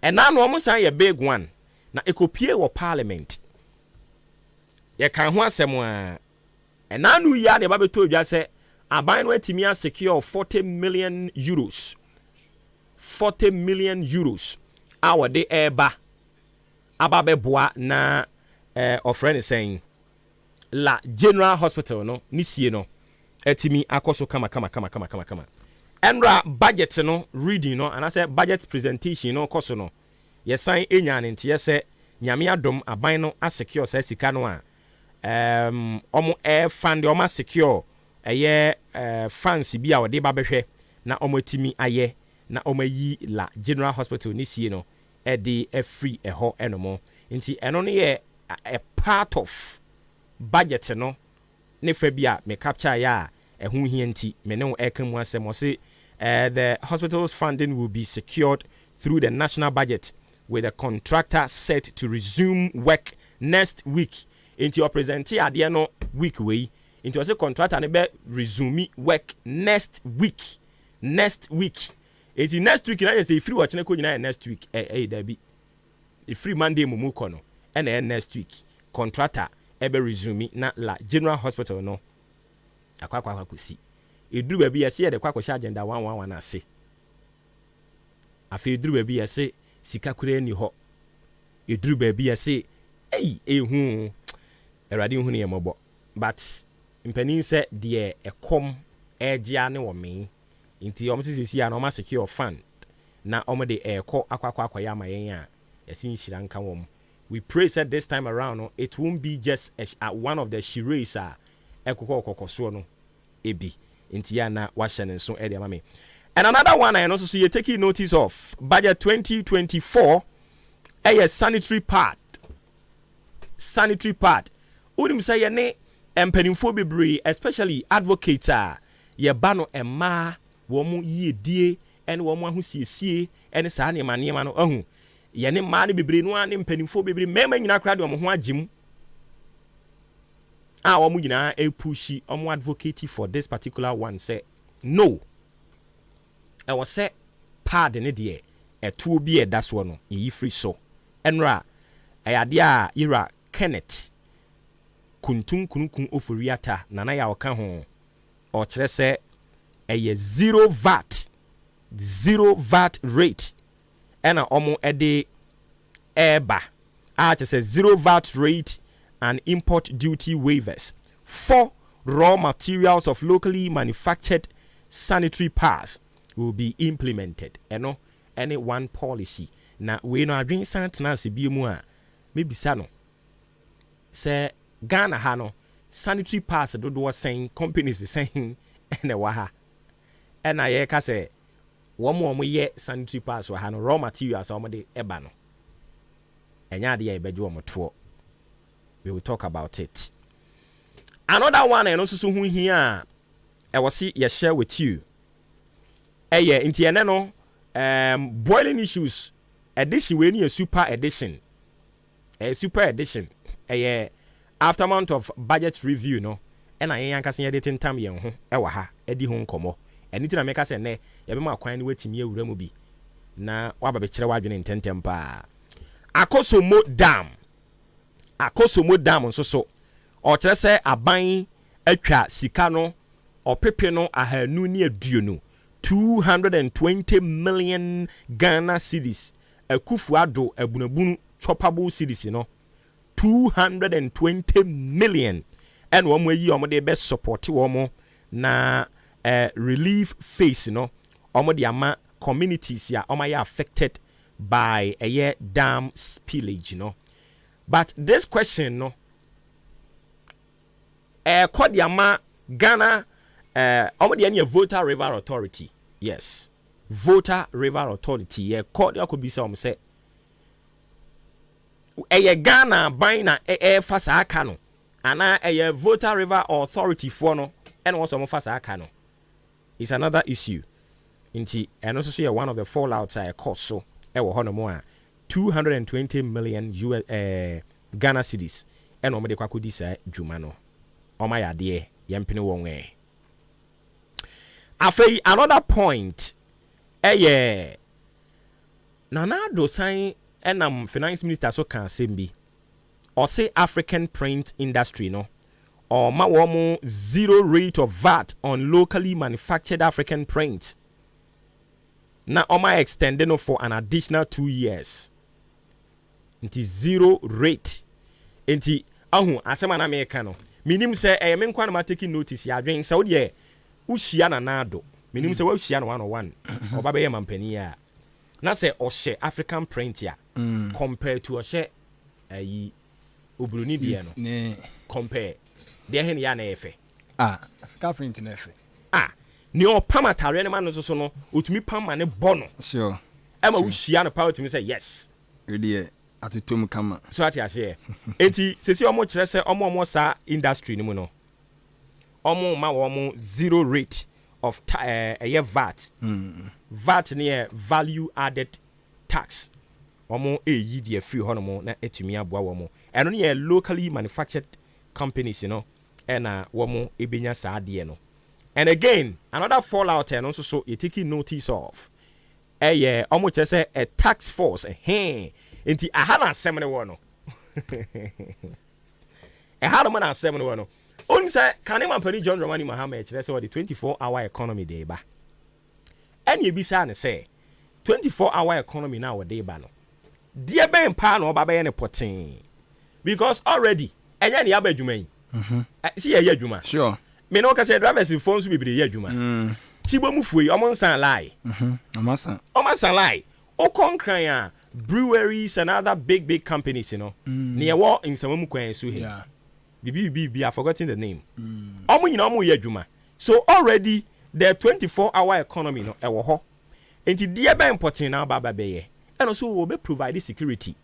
ena no o mo san ye big one na ekopie wo parliament ye kan ho asem a ena no ya ne ba beto dwa se aban no atimi a secure 40 million euros 40 million euros our de eba ababeboa na of friend saying la General Hospital no nisie no atimi akoso kama enra budget no reading no and I say budget presentation no koso no yesan enya ne ntie se nyame adom aban no asecure sa sika no a omo fund omo secure funds bi a wode ba behwe na omo atimi aye na omayi la General Hospital nisie no e free ho enomo nti eno ne ye a part of budget no ne fa bia me capture ya ehun hie nti me ne ekamu asem o say the hospital's funding will be secured through the national budget with a contractor set to resume work next week into your present ade no week we into a contractor ne be resume work next week it's next week na say free watch na ko nyina next week da bi free Monday mumu ko no na next week contractor ebe resume na la General Hospital no akwa kosi eduru ba bi yesi de kwa kwasha agenda 111 na ase afi eduru ba bi yesi sika kure ni ho eduru ba bi yesi ehu erade hu ne yemobo but mpanin se de ekom egea ne wo me nti omsisi ya na oma secure fund na omo de ekọ akwa ya ma yen a yasin hira nka wom. We pray that this time around no, it won't be just one of the shirays ekokokoso no ebi nti ya na wahye ne so ede amame. And another one I know so you taking notice of budget 2024 sanitary part unim say ye ne empanimfo bebre especially advocates ye ba no emma wo mu yedie ene wo mu ahosiesie ene saa ne manema no ahu ye ne ma ne bebre no ane mpanimfo bebre mema nyina kra de wo ho agim wo mu nyina pushi omo advocate for this particular one say no I was say pad ne de etuo bi eda so no yi free so enra ayade a ira Kenneth kuntun kunkun oforiata nana ya oka ho o kire se zero VAT rate ena omo ede eba a kire se zero VAT rate and import duty waivers for raw materials of locally manufactured sanitary pads will be implemented. Eno any one policy. Na we no adwen santena se bi mu a mebisa no se Ghana ha no sanitary pads dodo sen companies sen ene wa ha ena ye ka se wo mo ye sanitary pads wa ha no raw materials wo de eba no enya de ye beje wo to. We will talk about it. Another one and also hu here I was see ye share with you. Inti ene no boiling issues edition we ni a super edition. A super edition. After month of budget review no. And I yan kase editing time ye ho ewa ha edi ho nkomo. Eniti na meka se ne ye be ma kwan ni watimi awura mu bi. Na wa ba be kire wadwene ntentem pa. Akosomo dam nso so o kire se aban atwa sika no opepe no ahanu ni aduonu 220 million Ghana cedis Akufo-Addo abunabunu choppable cedis no 220 million and one way you de best support womo na relief phase no omo de ama communities ya omo ya affected by a year dam spillage no. But this question no Kodiama Ghana omo de any voter river authority Yes. Volta River Authority. Yeah, court ya could be some say. Ghana buying a fasa akano. Ana a Volta River Authority for no. And also mo fasa akano. It's another issue. Inti and also see one of the fallouts I cost so. Ewo hono mo 220 million Ghana cedis. And omede kwa kudi sa juma no. Oma ya de yempene wonwe. Afei another point Nana do sign enam finance minister so kan sembi or say African print industry no or ma womo 0 rate of VAT on locally manufactured African print na oma extended no for an additional 2 years nti 0 rate nti ahu asema na America no minim say me nkwa na taking notice ya dwen say wo de ushia na nado minim say wo ushia na 101 oba be mampani a na say ohye African print ya compared to ohye ayi obroni de no compare de hen ya na efe ka print na efe ni o pamatare ne ma no so no otumi pama ne bono sure ema ushia na pa otumi say yes really atotom kama so ati ase enti sesi omo kire se omo sa industry ni mu no omo ma omo 0 rate of VAT VAT near value added tax omo eyi de free hono na etumi aboa womo eno ne locally manufactured companies you know and womo ebenya sa ade no. And again another fallout and also so you taking notice of omo kire se a tax force enti ahana asem ne wo no ehana man asem ne wo no on say can Mampani John Romani Mahama kire se what the 24-hour economy dey ba ene ebisa ne say 24-hour economy now we dey ba no die ben pa no ba be ne potin because already enya ne abadwuma yi see ye adwuma sure me no ka say drivers phones bi be ye adwuma chibo mu fuyi omo nsan lie omasan lie o konkran a breweries and other big companies you know near war in some kwan so here BBB, I've forgotten the name. So already the 24-hour economy no ewo ho. Enti dia ba important na baba beye. And also we will provide security.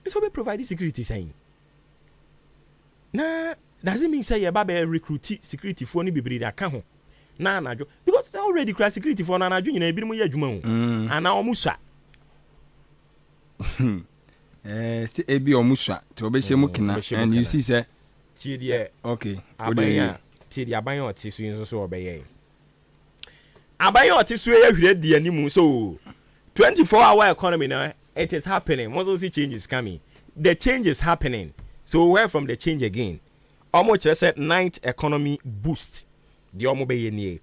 So we provide security saying. Na does it mean say you baba recruit security for ni bibiri da ka ho. Na anajo because already class security for na anajo nyina ebi mu ye adwuma ho. Ana omusa. Ebi omusha to obehye mukina and you see say tie de okay abanya tie de abanya otisu yin so obeye abanya otisu ye hwire de animu so 24-hour economy now it is happening most see changes coming the change is happening so where from the change again almost just said ninth economy boost the omo be ye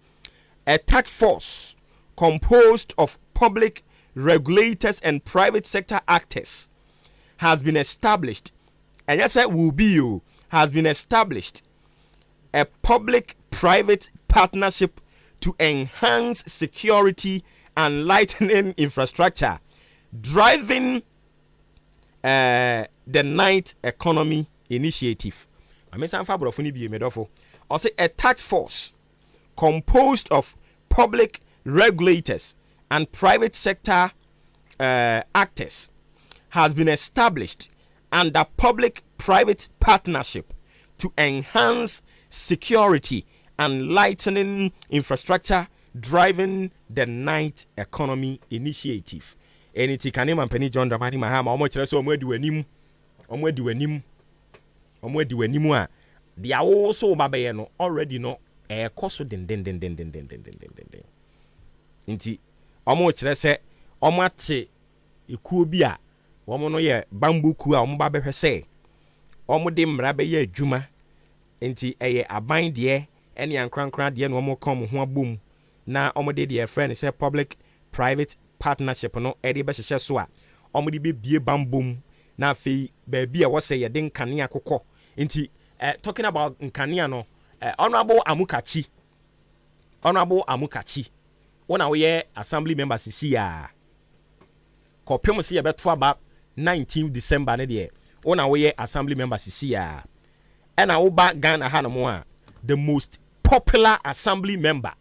a task force composed of public regulators and private sector actors has been established, and yes, it will be you, has been established a public-private partnership to enhance security and lightening infrastructure, driving the night economy initiative. I mean, some fabrofuni be medofo. Also, a task force composed of public regulators and private sector actors has been established under public-private partnership to enhance security and lightening infrastructure, driving the night economy initiative. Anything can Mampani John Dramani Mahama, omo kire so omo adi wanimu a they are also babaye no already no koso den. Nti omo kire se omo ate ekuo bi a omo no ye bamboo ku a omo ba behwe se omo de mra be ye adwuma nti eye aban de ene ankrankran de no omo kom ho abom na omo de friend say public private partnership no e de be hye so a omo de be bie bambom na afei ba bia wo say ye de nkane akokɔ nti talking about nkane no honorable amukachi wona wo ye assembly members si ya kopem se ye beto aba 19 December ne de wona wo ye assembly members si ya ena wo ba Ghana ha no mo a the most popular assembly member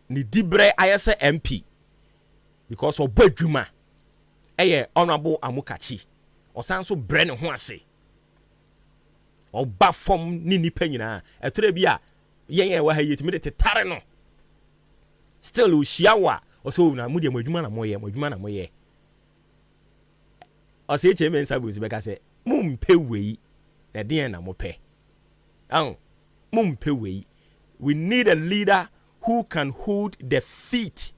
ni dibre ayese MP because of badwuma eye honorable Amukachi osanso bre ne ho ase oba fom ni nipa nyina etore bia yen wa ha yetimi de tetare no still ohia wa oso na mu de madwuma na moye ose eche men sabu zibeka se mumpe wei na den na mope mumpe wei. We need a leader who can hold the feet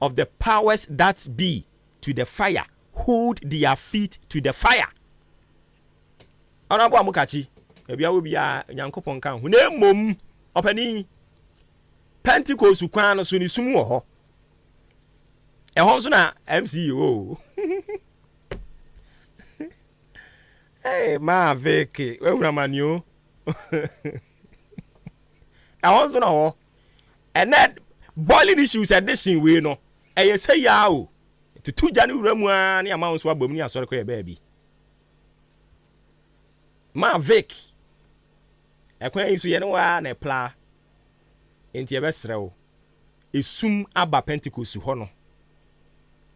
of the powers that be to the fire. Hold their feet to the fire. Honorable Amukachi, ebia wo bia Nyankopon kan ho na mom opani Pentecost kwan no so ni sum wo ho. E ho so na MCO. Hey, ma veke, we wura manio. I also know, and that boiling issues at this in we no. I say yao to 2 January one amounts wa bomni asore ko baby. Ma Vic. Ekwan isu ye no wa na pla. Enti e besrew. Esum aba Pentecost ho no.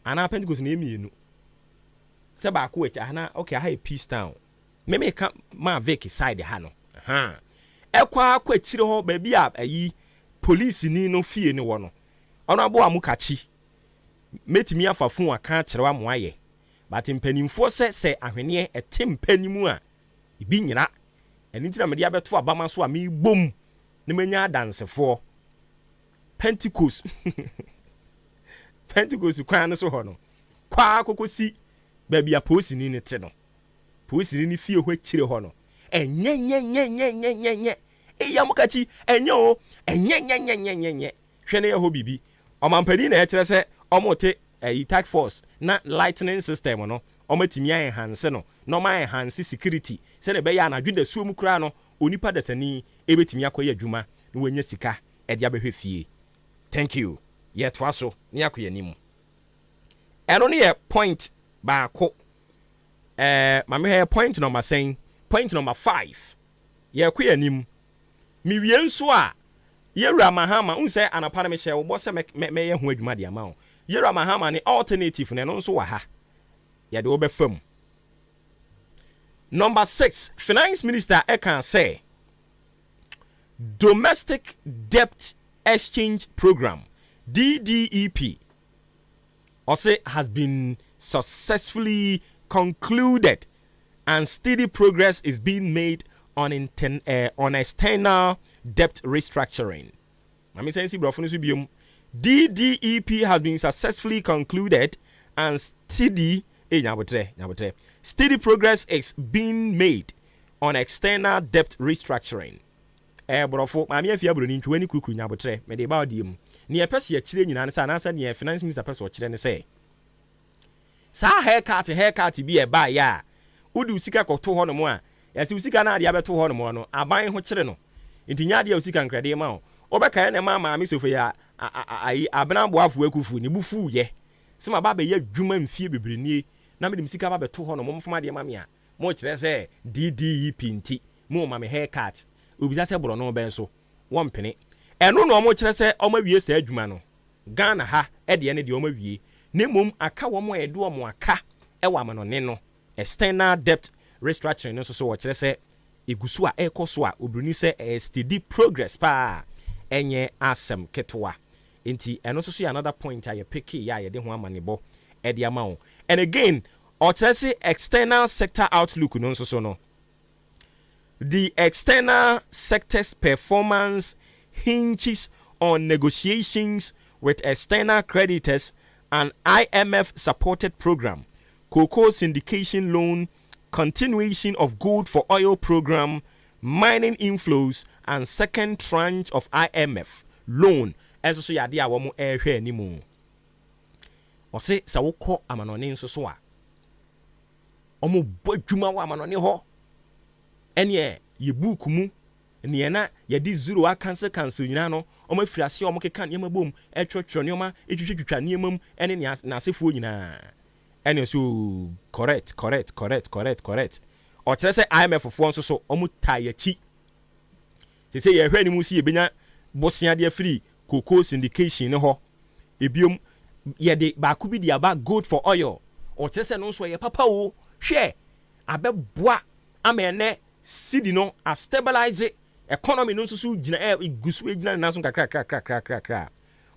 Ana Pentecost na emienu. Se ba ko echa na okay ha peace town. Me ka ma Vic side ha no. Aha. Ekwa kwachire ho ba bi ayi police ni no fie ni wo no ono abo Amukachi metimi afafun aka kire wa mo aye but mpanimfo se ahwene etem panimu a ibi nyira eni tira me dia beto abama so a me bom ne manya dansefo Pentecost kwan no so ho no kwa akokosi ba bi aposi ni te no posi ni fie ho akire ho no enye Amukachi enye o enye hwene ye ho bibi omampani na ekere se omote task force na lightning system no omatimi enhance no no ma enhance security se ne be ya na dwuda suom kura no onipa desani ebetimi akoye adwuma na wanya sika e dia behwe fie. Thank you ye twaso ne akoye nimu eno ne ye point ba ko mame he point number 5 ye akoye nimu mi wie nso a Yera Mahama unse anapana me hye wo bo se me ye ho adwuma de ama wo Yera Mahama ne alternative ne no nso wa ha ya de wo be fam. Number 6, Finance Minister Ekan say Domestic Debt Exchange Program DDEP also has been successfully concluded and steady progress is being made on external debt restructuring. DDEP has been successfully concluded and steady progress is being made on external debt restructuring. Brofo mami afia broni ntweni kukuru nyabotre me de ba odiem ne ye pese ye kire nyina ne sa na sa ne finance minister pese o kire ne say sa haircut bi e ba ya udi usika koto ho no mo a yasi usika na ade abeto ho no mo no aban ho kire no ntinya de usika nkrade ma o obeka ne ma mi sofo ya abena boafo akufu ne bufu ye sema ba be ya dwuma mfie bebrenie na me de usika ba beto ho no mo mfama de ma me a mo kire say DDEP nti mo ma me haircut obisa se bro no ben so won pene eno no mo kire se omawie sa adwuma no Ghana ha ede ne de omawie ne mom aka wo mo edo mo aka e wa manone no external debt restructuring no so wo kire se egusu a ekoso a obruni se steady progress pa enye asem ketwa enti eno so another point a ye pick ya ye de ho amanebo e de ama wo. And again o kire se external sector outlook no so no the external sector's performance hinges on negotiations with external creditors and IMF-supported program, cocoa syndication loan, continuation of gold for oil program, mining inflows, and second tranche of IMF loan. As so ya dia womo ehwe ni mu. O se sa wokọ amanone nso so a. Omo bodwuma wa amanone ho. Ene ye book mu ne na ye di zero a cancel nyina no o ma firase o mo keka ne mabom e twotwo ne ma e twitwitwa ne mam ene ne asefo nyina ene so correct o kire se IMF fo nso so o mo tayachi say ye hwe ni mu si ye benya bosia de free cocoa syndication ne ho ebiom ye de ba ku bi de aba good for oil o chese no so ye papa wo hwe abeboa amene cedi no a stabilize economy no so gina gusu gina na so kakra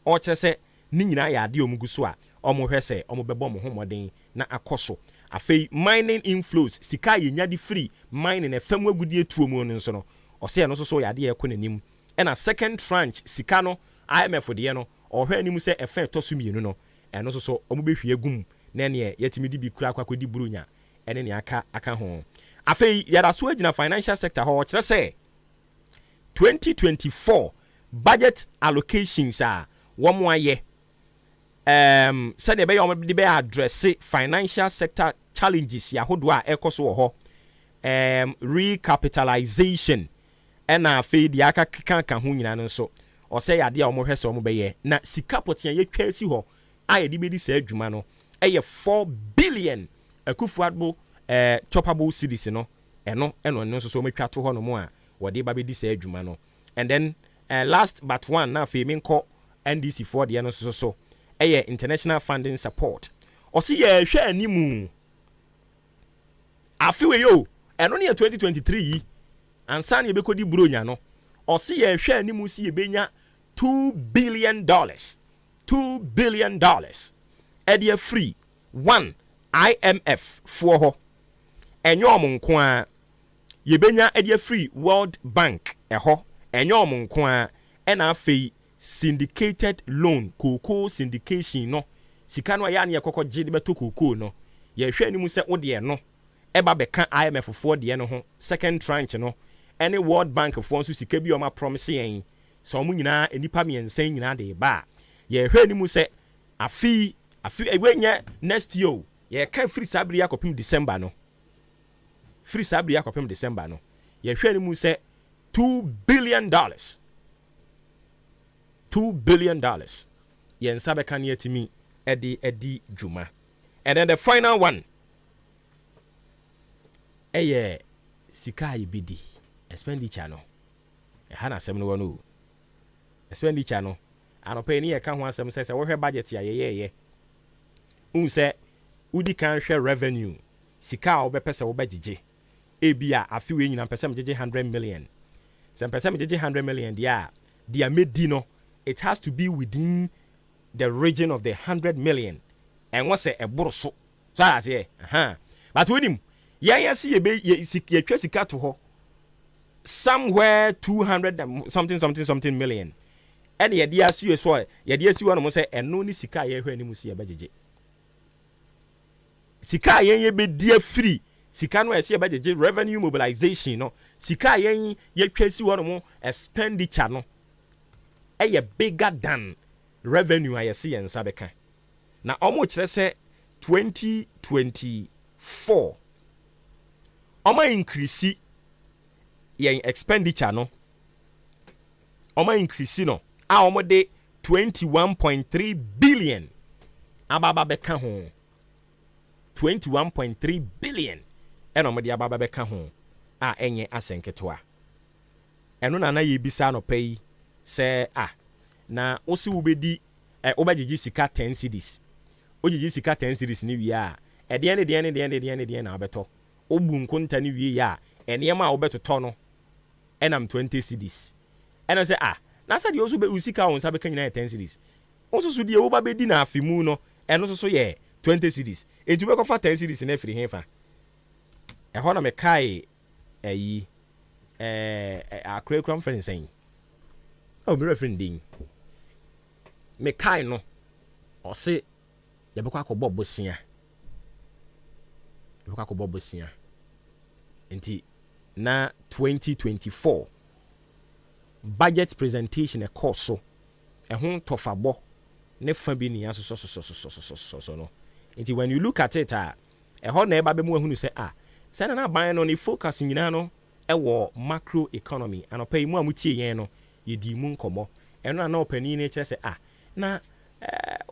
o chese ni nyina ya ade omugusu a omo hwe se omo bebo mo homoden na akoso afei mining inflows sika ye nya de free mining na fam agudie tuo mu no nso no o se no so ya de ekọ nanim na second tranche sika no IMF de no o hwe anim se efa toso mienu no eno so omo behwie gum na ne yetimi di bi kura akwa di burunya ene ne aka ho afei yada so agina financial sector ho kire se 2024 budget allocations a womo aye said be yom de be address financial sector challenges ya hodo a ekoso ho recapitalization ena afei di aka kan ho nyina no so o say yade a omo hwese omo be ye na sika potian ye twa si ho a ye di be di sa adwuma no eye 4 billion akufuadbo choppable cities no eno so so metwa to ho no mo a wode ba be di sa adwuma no and then last but one na afei menko NDC for the no so international funding support o si ye hwe animu afiwe yo eno ne 2023 yi ansa ne bekodi buronya no o si ye hwe animu si ye benya $2 billion edia free one IMF for ho enyo omonko a ye benya edia free World Bank eho enyo omonko a ena afei syndicated loan cocoa syndication no sika no ya na yekoko gide beto cocoa no ye hwe ni mu se wo de no eba beka IMF for de no ho second tranche no any World Bank for nso sika bi o ma promise yen so mu nyina enipa miensan nyina de ba ye hwe ni mu se afi ewenye next year ye ka free sabri yakopim December no free sabri yakopim December no ye hwe ni mu se $2 billion $2 billion yen sabe kan yetimi edi juma. And then the final one sika ibidi expenditure no hana asem no wonu expenditure no anopa ni ye ka ho asem se wo hwe budget ya ye unse udi kan hwe revenue sika wo be pese wo bagige ebia afiwe nyina pese mjeje 100 million se pese mjeje 100 million dia medi no it has to be within the region of the 100 million and what's a boroso so I say but with him see ye twa sika to ho somewhere 200 and something million and ye dia see so ye dia see one mo say eno ni sika ye hwe ni mu si ye bagege sika ye be dia free sika no ye bagege revenue mobilization no sika ye twa si one mo expenditure no bigger than revenue I see and sabeka. Now almost let's say 2024 Oma increase yen expenditure no Oma increase no omo de 21.3 billion ababa beka ho 21.3 billion omo de ababa beka ho enye asenketoa eno na ye bisa no pay say na osi wubedi obagigi sika 10 cedis ogigi sika 10 cedis ni wi a de na obeto obu nkonta ni wi ya enema obetoto no enam 20 cedis ena say na sa de osu be usika won sa be kanyina 10 cedis osu su de oba bedi na afimu no eno so ye 20 cedis etu be ko fa 10 cedis na free hefa ho na me kai akrekram friend saying oh me referring ding me kai no o se ye be kwa akobọ bosia enti na 2024 budget presentation e course so ho tofabo ne fa bi ni aso no enti when you look at it ho na e ba be mu ahunu se say na ban no ni focus nyina no e wo macro economy anopai mu amutie yen no ye di mu nkomo eno na opani ni kire se na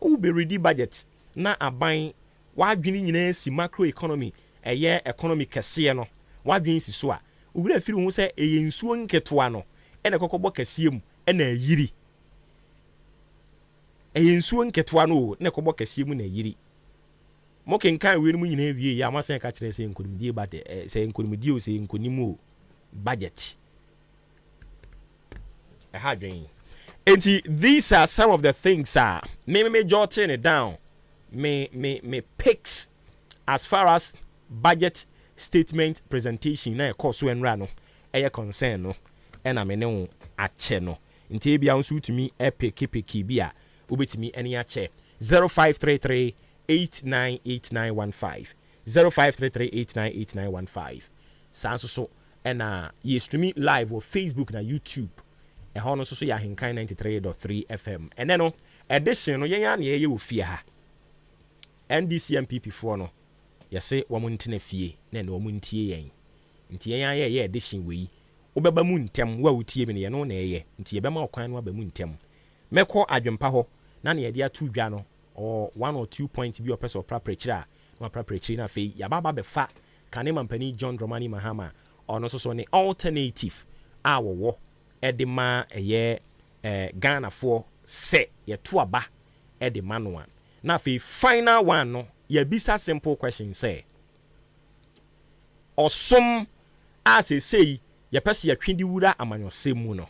u be ready budget na aban wadwene nyina si macro economy eye economy kese no wadwene si so u bi afiri hu se eye nsuo nketoa no ene kokobɔ kɛseɛ mu ena yiri nsuo nketewa no ne kɔbɔ kɛseɛ mu na yiri mo kenkan wie mu nyina wie ya amasan ka kyerɛ sɛ nkonimdie ba de sɛ nkonimdie o sɛ nkonimu budget ha dwen enti these are some of the things me jotting it down me picks as far as budget statement presentation na ɛkɔ so enra no ɛyɛ concern no ɛna me ne wo akyɛ no nti ebia nso tumi epeki bi a ubetimi any ache 0533898915 0533898915 sanso so na ye streaming live on Facebook na YouTube e ho no so ya Ahenkan 93.3 FM ene no edition no yenya na ye ofie ha NDC MPP for no yese wo ntena fie na wo ntie yen nti yenya ye edition we obeba mu ntem wa utie bi ne no na ye nti ye bema okwan no aba mu ntem meko adwempa ho na ne yede atu dwa no or 1 or 2 points bi opese opra prechira no opra prechira na fe ya baba be fa kane mampani John Dramani Mahama ono so ne alternative a wo ede ma eye Ghana for se ye to aba ede ma no an na fe final one no ya bisa simple question say osom as say ye pese ye twindi wura amanyosem mu no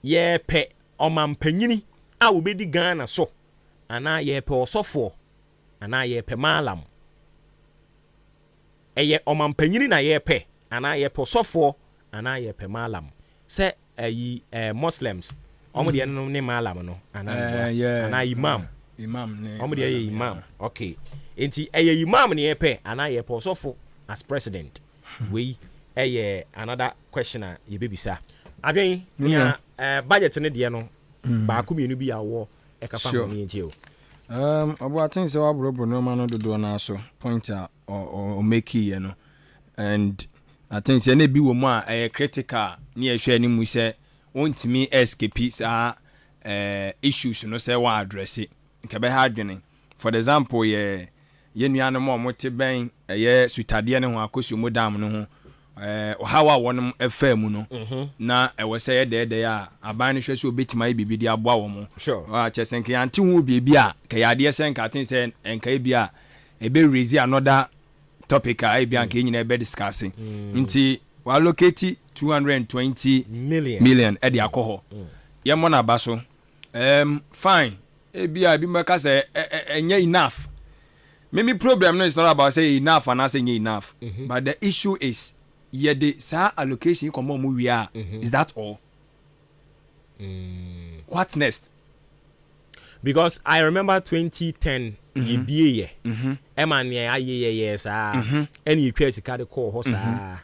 ye pe omampanyini a wo bedi Ghana so ana ye pe osofo ana ye pe malam eye omampanyini na ye pe ana ye pe osofo ana ye pe malam se ayi Muslims omo de no ne malam no ana imam ne omo de imam okay enti eye imam ne ye pe ana ye pe osofo as president we eye another questioner ye bebisa adwen budget ne de no ba ku mienu bi awo e ka fa mo ntie o obo atin se wa bro no ma no dodo na so point o make you know and I think say na bi wo mu a critical na ye hwe ani mu se wontimi escape sa issues no say wa address nke be ha adwene for example ye nuanu mo mote ben ye sutade ne ho akosu mu dam no ho hawa wonum efa mu no na ewe say de ya aban ne hwe so betima bibi di aboa wo mu sure chesenke ante hu bibi a ka yade senka atin say enka bi a ebe raise another topic a bi anka nyina ebe discussing nti wa allocate 220 million e de akoho ye mo na baso fine ebi a bi maka say enye enough maybe problem no is not about say enough and not saying enough but the issue is yede sa allocation come on we are is that all what next because I remember 2010 ye bie eman ye aye sa and you press card call ho sa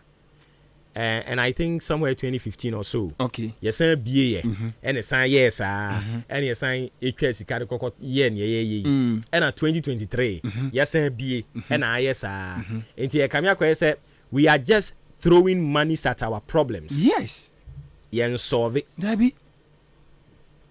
and I think somewhere 2015 or so okay yes bie and sign yes and yes sign press card call ye and 2023 yes bie and yes enti e kamia ko say we are just throwing money at our problems. Yes. Yen solve it. Dabi.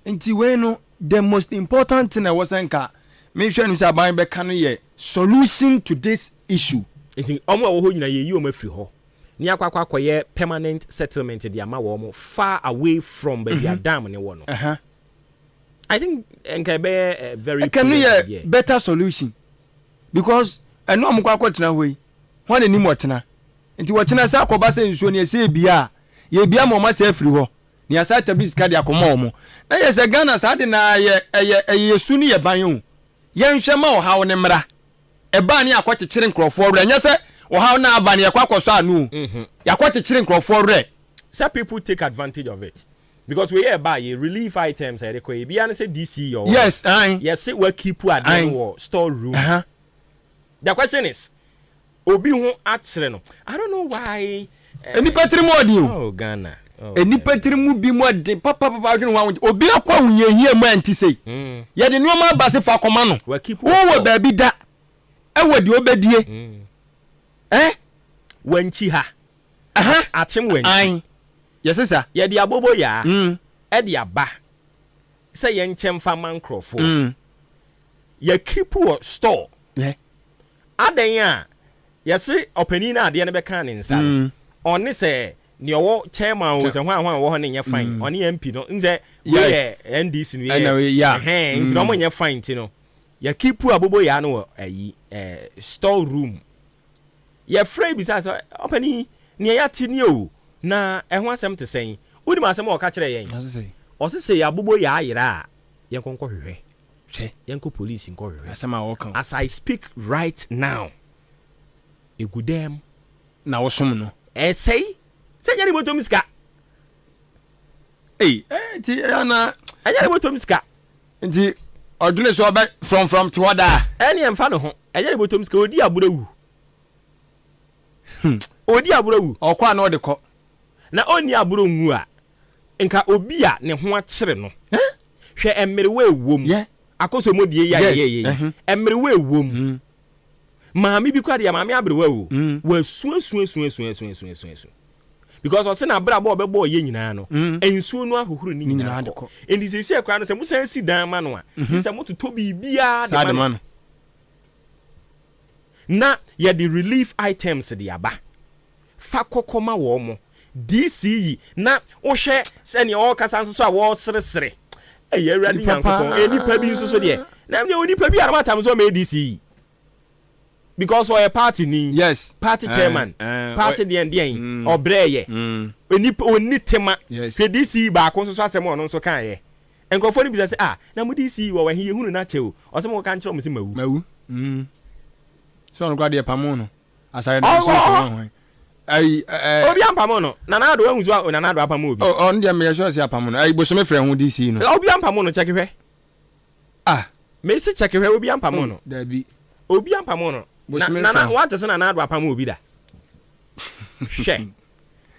Enti we no the most important thing I was nka me hwe no say ban be kan ye solution to this issue. Enti omo wo ho nyina ye yi o mafiri ho. Ni akwa ye permanent settlement di ama wo mo far away from where their dam ne wo no. I think nka be very can ye better solution because eno mo kwa tena hoi. Hwan ni mo tena. Nti wachina sa akoba se nsuo ne se bia ye bia mo ma se afiri ho ne asa tabis ka de akoma mo na ye se Ghana sa de na ye su ni ye ban yo ye nhwe ma o hawo ne mra e ba ne akwakyekere nkrofo re nya se o hawo na aba ne yakwakoso anu yakwakyekere nkrofo re some people take advantage of it because we here buy relief items e ko e bia ne se DC or yes yes we keep at the store room the question is obi hu akyere no I don't know why eni patri modi oh Ghana eni patri mu bi modi papa adwene wa obi akwa hunye hie mu anti sei ye de no ma base fa koma no wo baabi da ewodi obedie wanchi ha akyem wanchi yesesa ye de abobo ya e de aba say ye nkyem fa mankrofo ye keep store adan a yes opani na ade ne be kan nsa on ne say ni owo chairman wo se hwan wo ho ne nye fine oni MP no nze we NDC no ye nti no mo nye fine ti no ya keep abobo ya no ayi store room ya free bi sa opani ni ya ti ni o na ho asem te sen wodi ma asem o ka kire yen o se ya abobo ya ayira yen konko hwehwe yen ko police nko hwehwe asem a wo kan as I speak right now egudem na wo som no say nyari moto miska ti ana nyari moto miska nti odune so ba from to wada eni emfa no ho nyari moto miska odi aburawu odi aburawu okwa na odekọ na oni aburo nwu a nka obi a ne ho akire no hwe emerewe ewom akoso modie ya emerewe ewom maami bi kwade ya maami abrewe wo wa suan because o se na bra bo bebo ye nyina no ensuo no ahohuru ni nyina adekọ endi sesi akwa no se musan si dan ma no a se mototo bibia de ma no na ye the relief items de aba fa kokoma wo mo DCE na wo hwe se ne o kasa nso so a wo seresere ye awrade yankopon enipa bi nso so de na me onipa bi arama tam so me DCE because we a party ni party chairman party the ending obreye oni tema DCE ba ko nso so asem ono nso kan ye enkofo ni bi say na mu DCE wo wa hi ehunu na che o se mo kan kire mo se mawu so on kwade pamo no asare na so so obi ampamo no nana do ehun so nana do apamo obi on dia me sure say apamo no boso me frɛ ho DCE no obi ampamo no check hwe me se check hwe obi ampamo no da bi obi ampamo no nana what is nana do apamo obi da hwe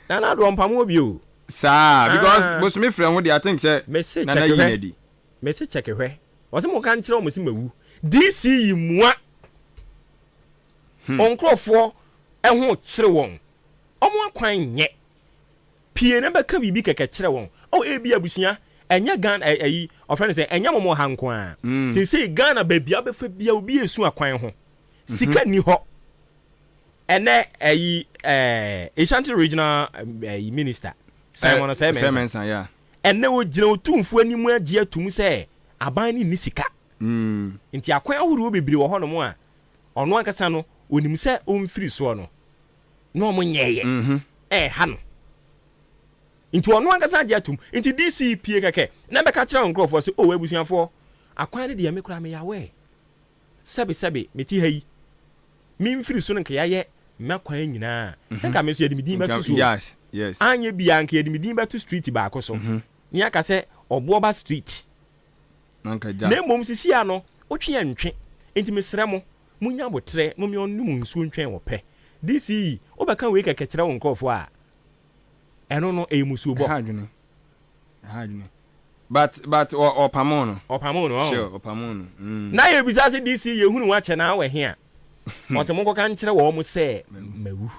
nana do ampamo obi o sa because boso me frɛ ho I think say nana yinadi me se check hwe wo se mo kan kire mo se mawu DCE mua onkrofo ehun kire won omo akwan nye pie na beka bibi keke kire won ebi abusua enya Ghana ayi ofrene say enya momo hanko a say Ghana babia befa bia obi esu akwan ho sika ni ho ene ayi Ashanti regional minister Simon Semensa yeah ene wo gina otumfu animu agi atum say aban ni sika nti akwan ahuru bebiri wo ho no mo a ono akasa no onim se omfiri so no no mo nyeye ha no nti ono ankasa agi atum nti DC pie keke na beka kira onkrofo se abusuafo akwan ne de me kura me yawe sebe meti hayi mi mfiri so no nka yaye makwan nyina se ka me so yedi midin betu so yes anye bia nka yedi midin betu street ba akoso ni aka se oboba street nanka ja na mom sisi ano otwe antwe nti mesrɛ mo munya botre mo mi onu mu nsuo ntwen wo pe DCE obeka we keke kira won krofo a eno no emusuo bo hadwene but opamono sure opamono na ye bisa se DCE ye hunu wa che na we he a o se mo ko kan kire wo mo se mawu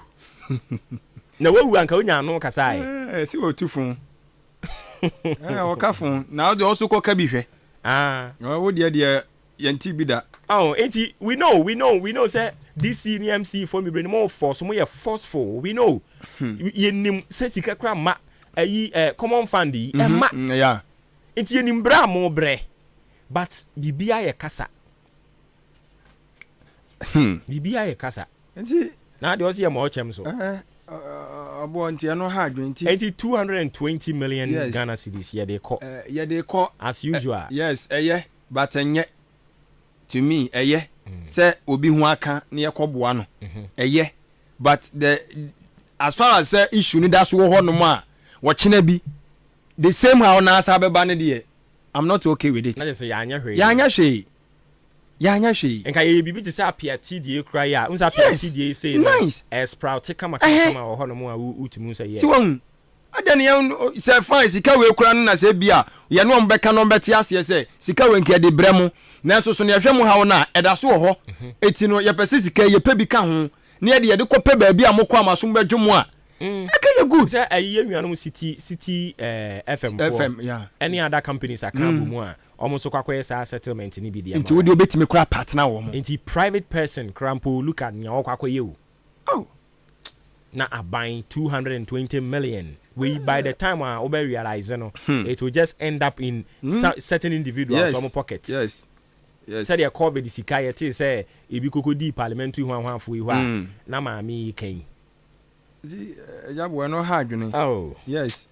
na wawu anka onya no kasa ai si wo tufun o kafun na o de oso ko ka bi hwe wo de yanti bi da enti we know say DC ni MC for me bring more force mo ye forceful we know yenim say sika kra ma ayi common fund yi ma yeah enti yenim bra mo bre but bibia ye kasa bibia ye kasa enti na de o se mo chem so abo enti no ha adwenti enti 220 million Ghana cedis ye dey call as usual yes but enye to me say obi hu aka na yekoboa no but as far as say issue ni that so ho no ma wo chena bi the same how na asa beba ne de I'm not okay with it na say ya anya hwe enka ye bibi ti say apia TDA kra ya unsa apia TDA say nice sprout kama ho no mo a utimu say yes si won adani ya say fine sika we kra na say bia ye no mbeka no mbeti ase say sika we nke de bremu na so ne hwɛ mu hawo na ɛda so ho eti no ye pese sika ye pe bi ka ho na ye de kɔpɛ ba bia mokɔ amaso mbadwu mu a aka ye good say ayi nnuanom city FM yeah any other companies akambu mu a omo so kwakoye sa settlement ni bi dia nti wo de obetimi kura partner wo mo nti private person crampo look at nya kwakoye o na aban 220 million. We by the time we realize it will just end up in certain individuals on pockets. Yes. Said your COVID is sikayeti say ibi kokodi parliamentary one for you na maami ken. We're not hard, you know. Oh. Yes.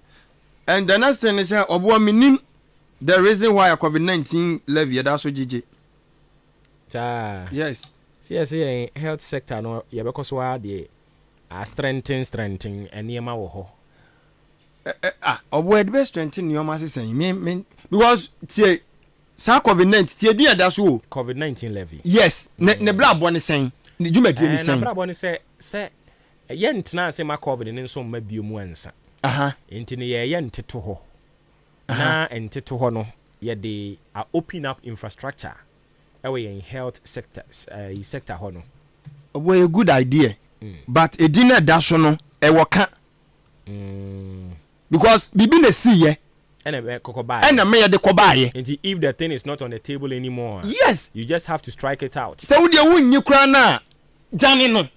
And the next thing is the reason why a COVID-19 levy that's what GG. Yes. See, health sector no you because why the strengthen and near my wo. Obo best strengthen your mass saying because see COVID-19 that's all COVID-19 levy. Yes. Ne bla bone saying. You make you saying. Ne bla bone say yent na say ma COVID ne nso ma biom ansa. Enti ne ye nteto ho. Na nteto ho no ye de open up infrastructure away in health sectors sector ho no. Well, a good idea. But a dinner dash no e waka. Because bibi na see ye and a kokobai. And a mayor de kobaye. And if the thing is not on the table anymore, yes, you just have to strike it out. So the win you crana, Johnny no.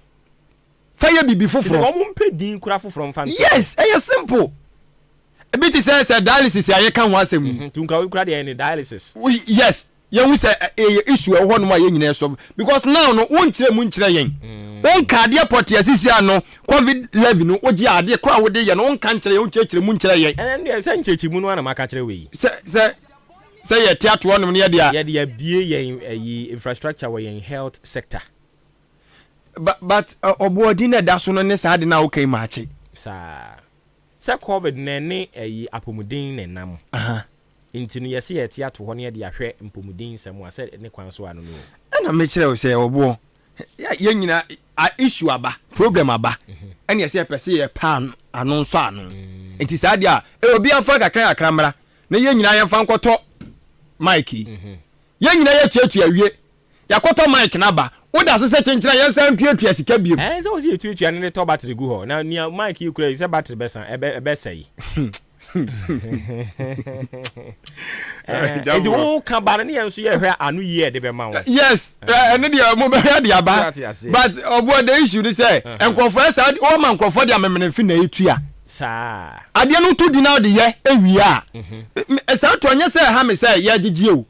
Fire be before from. Yes, it's simple. A bit says a dialysis. I can't want him. To cry any dialysis. Yes, you will say a issue of one more in because now no one munchrain. One cardia potty as is no COVID 11 no what ya de crowd day and one country on church munchrain. And they send Chichimuno and Macatre way. Say a theatre one near the be infrastructure way in health sector. But obodina that's on this had now okay match. Sir COVID nene apomudin ne nam. Inti no yesi etia to ho ne de ahwe mpomudin sem wa se ne kwan so anu no. Na me kire o se obo. Ya nyina issue aba, problem aba. Ene yesi pese ye pan anu so anu. Inti sa dia obi afa kakra akramra. Na ye nyina ye fa nkoto Mikey. Ye nyina ye tuatu awie. Yakoto Mike na ba. Oda so se chenchira ye san tuatu sika biem. So was ye tuatu ane to battery gu ho. Na nia Mike you kura say battery besan e say. Enti wo ka ba ne enso ye hwe anu ye de be ma wo. Yes, ene de mo be hwe de aba. But obo the issue ni say enkrofo esa o ma enkrofo de amemene fi na etua. Sa. Ade no to di na de ye ewie a. Esa to anya say ha me say ye gigie o.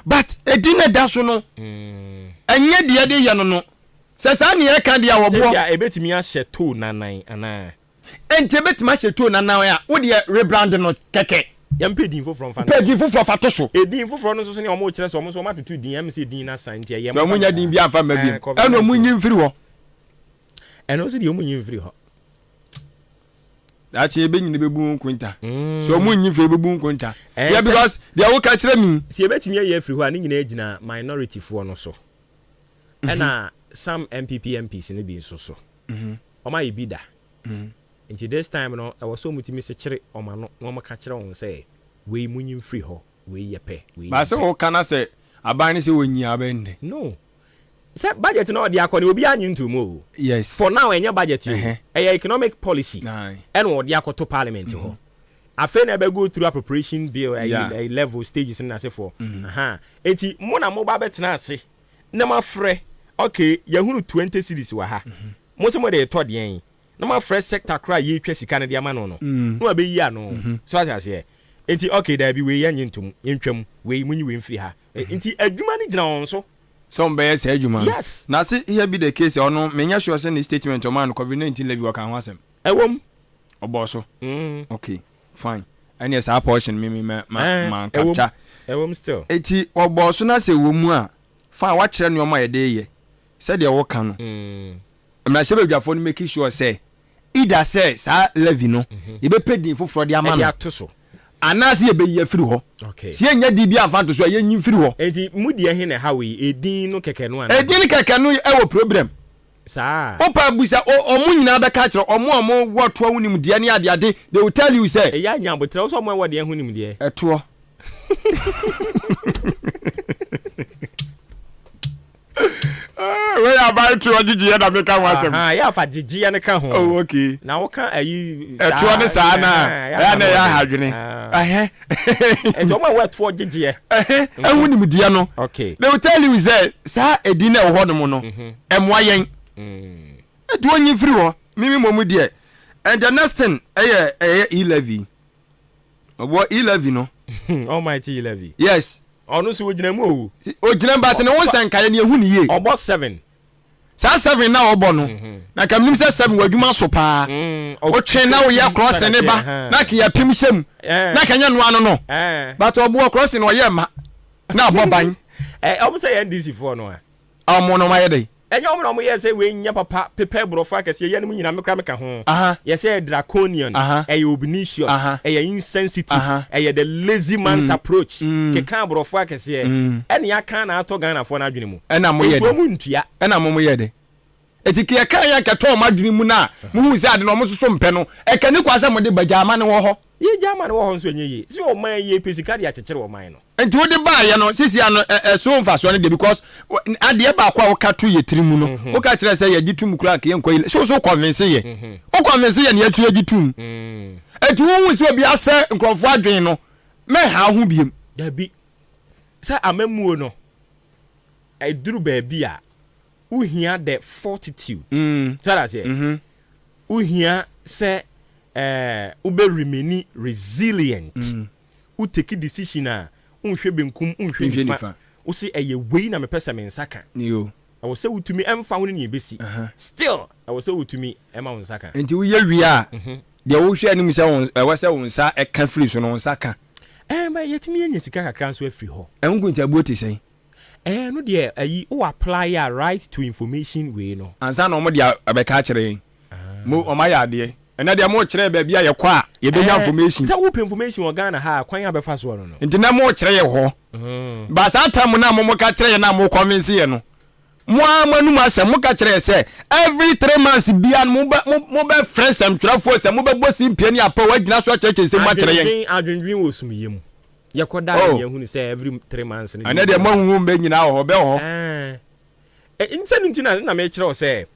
But edina da so no. Enye de de ye no no. Se sa ne ye ka de a wo bo. Ya ebetimi a sheto nanan ana. Ente betimi a sheto nanan a wo de rebrand no keke. Yam pedin fo from fan. Pedin fo fato so. Edin fo no so ne omo kire so omo so matutu din yam se din na san tie yam. So omo nya din bi afa ma bi. Eno omo nyi mfiri ho. Eno so de omo nyi mfiri ho. That ye be nyi be bu nkunta. So omo nyi fe be bu nkunta. Yeah, because they will catch me. Si ebetimi ye free ho ani nyina agina minority fo no so. Ena some MPs ne bi so. Oma ye bi da. Until this time no I was so mutimi se kire oma no no ka kire won say we munyim free ho we yepe we. Ba se o kana say aban ni se wonyi abende. No. Say budget no dey akọ ni obi anyi ntumo. Yes. For now enya budget you. Economic policy. And o dey akọ to parliament ho. Afa na be go through appropriation bill a level stages na say for. Enti mo na mo ba betena ase. Na ma frɛ okay yahunu 20 cities wa ha. Mo se mo dey to de na ma fresh sector cry ye twa sika ne de ama no no no abe yi ano so as here enti okay da bi we yanye ntum yentwam we munyi we mfiri ha enti adwuma ne gina on so mbe say adwuma yes na see here be the case ono menya sure say the statement o man COVID-19 levy waka ho asem ewom obo so okay fine and yes our portion me man capture ewom still enti obo so na say wo mu a fa wa kire ne o ma ye de ye said ye wo kan no na shebe dwafo no make sure say either say sa levy no e be pedin foforo de ama no anase e be ye firi ho okay si enya di bia afanto so ye nyi firi ho enti mudi ehe na ha we edin no keke no ana edin keke no e wo problem sa opa busa omu nyina be ka kire omu woto awunim de ne ade they will tell you say e ya nya botre so omu wo de ahunim de eto we about to GG na make am wasem ya fa GG na ka ho oh okay na wo ka ayi eto ne sa na ya na ya hadwene eto ma what for GG ehuni mudia no okay they will tell you say sa edi na wo no no emwa yen eto onyi free ho mimi momu de and the next thing e-levy obo e-levy no almighty e-levy yes onu so wogina mu o gina but ne won sankaye ne ehu ne ye obo 7 sa 7 na obo no na kam nim se 7 wadwuma so pa o twen na wo ye cross ne ba na ke ya pim sem na kanya no ano no but obo cross ne o ye ma na obo ban omo say NDC for no omo no ma ye dey enyo omo no mo ye say we nya papa pepe brofa kase ye nemu nyina mekra meka ho ye say draconian obnoxious insensitive the lazy man's approach ke kan brofa kase ene ya kan na ato Ghana for na adwene mu ena mo ye de ena mo ye de etike ya kan ya keto ma adwene mu na mo hu se ade no mo soso mpe no e kani kwasa mo de bajama ne wo ho ye jama ne wo ho nso enye ye si o man ye pesika de akekere o man no enti wo de ba ye no sisi ano so mfa so ne de because ade ba kwa wo ka to ye tiri mu no wo ka kire se ye gitum kura ke ye nkwa ile so convince ye wo convince ye ne atu ye gitum enti wo hu se obi ase nkrofo adwen no me ha ho biem da bi sa amamuo no ai duru ba bi a uhia the fortitude tell say uhia se ube remain resilient take decision a unhwe benkum unhwe nifa wo se eye wei na mepesa me nsaka yo I will say to me emfa ho ne ebesi still I will say to me ema wo nsaka enti wo ye wi a de wo hwe anim se wo se wo nsa e ka free so no nsaka ma yetimi anya sika kakra nso afiri ho enkunta buoti sei no de ayi o apply a right to information we no ansa no mo de abeka kire mo o ma ya de ena de mo kire ba bia ye kwa ye benya information say wo information o Ghana ha kwan ya befa so no nti na mo kire ye ho ba sa tam na mo ka kire ye na mo convince ye no mo amanu ma se mo ka kire se every 3 months bia mo be friends am trafo se mo be bosi mpia ni apa wa gina so church se mo kire ye adwendwen wo sumye mu ye koda ye hu ni say every 3 months ni ana de mo hu be nyina ho be ho insanu ntina na me kire o se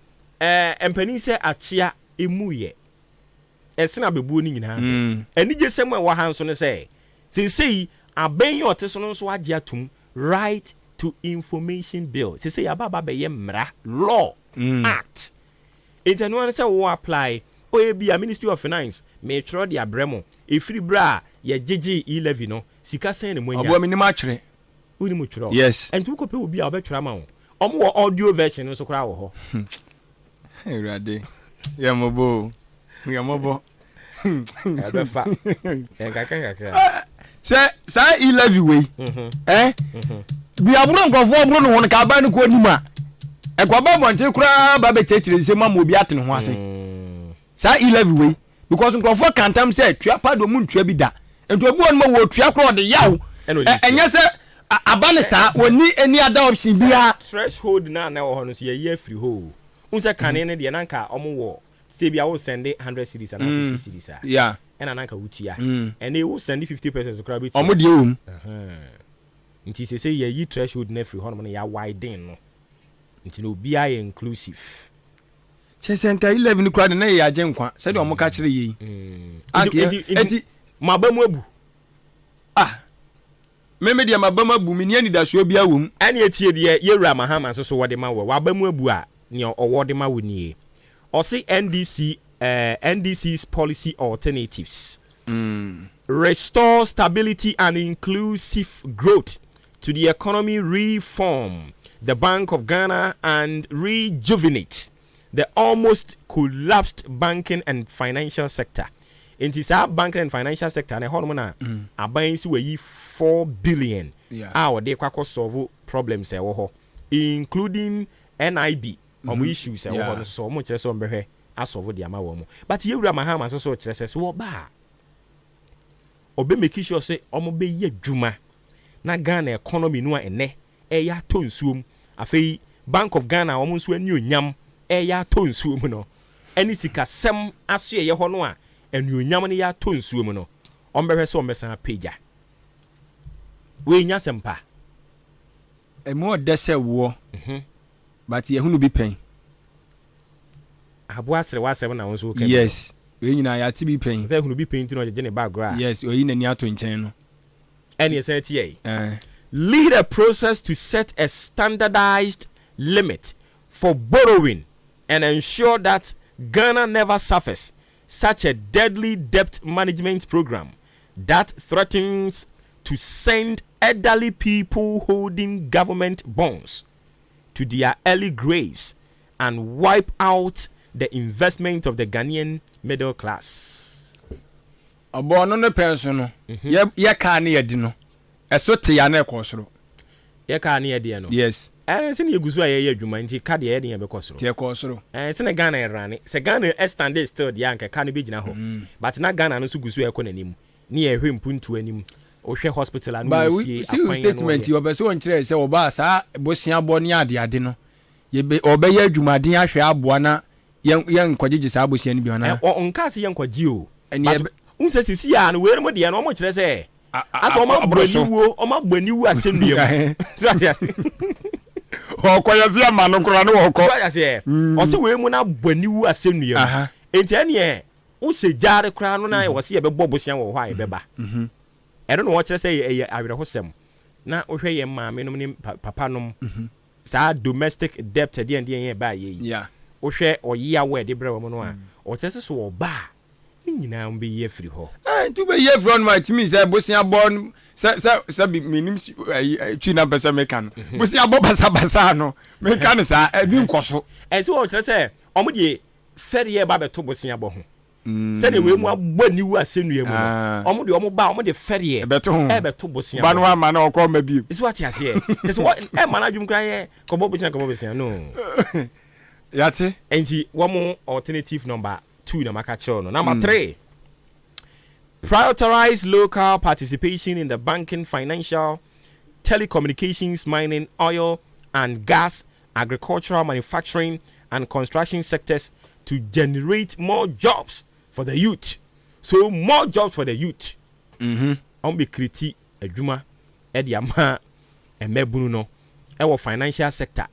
empani se achia emu ye esena bebuo ni nyina eni je semu wa hanso ne se sensei aben yo te so no so age atum right to information bill sensei ababa be ye mra law act intenu an se wo apply o e bia Ministry of Finance me tro de abremo e free bra ye jeje e-levy no sika sen ne monya obo mi ni ma kire uni mu tro yes entu ko pe obi a obetwra ma wo omo wo audio version no so kra wo ho erade ya mobo abefa kaka sa e-levy we bi aburo nkofo aburo no won ka ba ne ko nima e kwa ba bonte kura ba be chechire se ma mo bi atene ho ase sa e-levy we because nkofo kantam say tua pa do mu ntua bi da ento obi won ma wo tua kro de yawo enye se abane sa woni any other option bia threshold na wo ho no so ye free ho unse kane ne de na nka omo wo se bia wo send 100 cedis and 50 cedis yeah ena nanka wutia and they will send 50% so crab it omo de wom nti se say ye threshold na free ho no ya widen no nti no bia ye inclusive chesenta 11 crowd na ye age nkwa se de omo ka kire yi enti mabamu abu meme de mabama bu mi ni anidaso bia wom ene etie de yewura mahama so wode ma wo wabamu abu a ne owode ma woni or say NDC's policy alternatives restore stability and inclusive growth to the economy, reform the Bank of Ghana and rejuvenate the almost collapsed banking and financial sector. In this banking and financial sector, and a buying 4 billion. They can solve problems, including NIB. Issues so much as on solve the amount. But you Ramahama so says, what ba? Obe make sure say, be ye juma. Na Ghana economy no ene, ya tonsum. Afei, Bank of Ghana almost when you nyam, ya tonsum no. Any sika sem asu ye hono and you nyam ya tonsum no. Ombe so mesa peja. We nya sempa. E mo dese wo. But ye hunu bi pen abo asere wasem na wonso ka yes we nyina ya ti bi pen ze hunu bi pen ti no je ne background yes we nyina ni ato nchen no any say lead a process to set a standardized limit for borrowing and ensure that Ghana never suffers such a deadly debt management program that threatens to send elderly people holding government bonds to their early graves and wipe out the investment of the Ghanaian middle class. Abono no pension no. Ye ka na ye di no. Eso te ya na ekosoro. Ye ka na ye di no. Yes. Se na yegusu aye adwuma nti ka de ye de ye bekosoro. Te ekosoro. Se na Ghana erane. Se Ghana stand still de anka ka no be gina ho. But na Ghana no so gusu ekọ nanim. Ni ye hwe mpuntu anim. Ohwe hospital anu sie akwan statement you be so on kire se oba sa bosia bo ni ade no. Ye be obeye adwumaden ahwe aboa na ye nkogye sa abosia ni bi ona. Onka se ye nkogye o. Unse sisi ya no we no de no mo kire se asa o ma gbaniwo o ma gbaniwo asemnuam. Okoye se ma no kura no okọ. So ya se o se we mu na gbaniwo asemnuam. Enti ene e wo se jare kura no na wo se ye be bobosia wo ho aye beba. Ero no wo kire se ye awerehosem na wo hwe ye maame no ni papa no sa domestic debt de ye ba ye. Yeah. Wo hwe oya we de brewo no a o kire se so wo ba nyina mbe ye free ho tu be ye front my team say bosia born say be minim twi na pesa mekan bosia bo basa no mekan sa bi nkoso e se wo kire se omo de ferie ba beto bosia bo ho se de we mu abani wu asenua mu no omo de omo ba omo de ferie beto bosia ba no ama na okọ ma bi is what you say this what e managum kra ye ko bosia no yate enti wo mo alternative number 2 na makacho no. Number 3, prioritize local participation in the banking, financial, telecommunications, mining, oil and gas, agricultural, manufacturing and construction sectors to generate more jobs for the youth. So more jobs for the youth. On be kriti adwuma e de ama emebunu no e wo financial sector,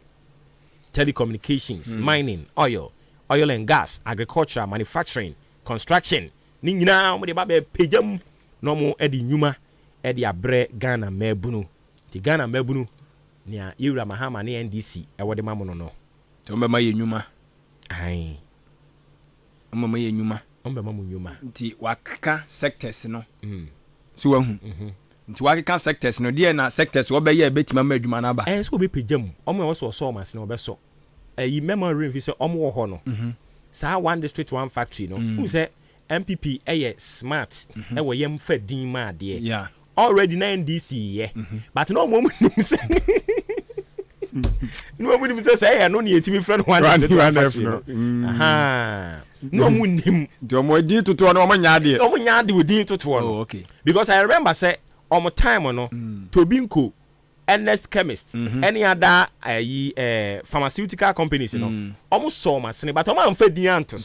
telecommunications, mining, oil and gas, agriculture, manufacturing, construction. Ni nyina mo de ba be pejam no mo edi nyuma edi abre Ghana mebunu. Ti Ghana mebunu nia Yura Mahama ne NDC e wode mamono no. Te omba ye nyuma. Ai. Omba ye nyuma. Omba mamu nyuma. Nti wakaka sectors no. Si wahu. Nti wakaka sectors no de na sectors wo be ye betima ma adwuma na ba. So be pejam. Omo wo so ma se no be so. You memory fi say omo ho no sa one district one factory no who say MPP smart e wo yem fa din ma de already na NDC ye but no mo num say no mo num say no na yetimi friend one no no mo nim de omo din toto no omo nya de din toto no okay because I remember say omo time no Tobinko Ernest Chemist, any other pharmaceutical companies, you know, almost so much, but I'm fed the answer.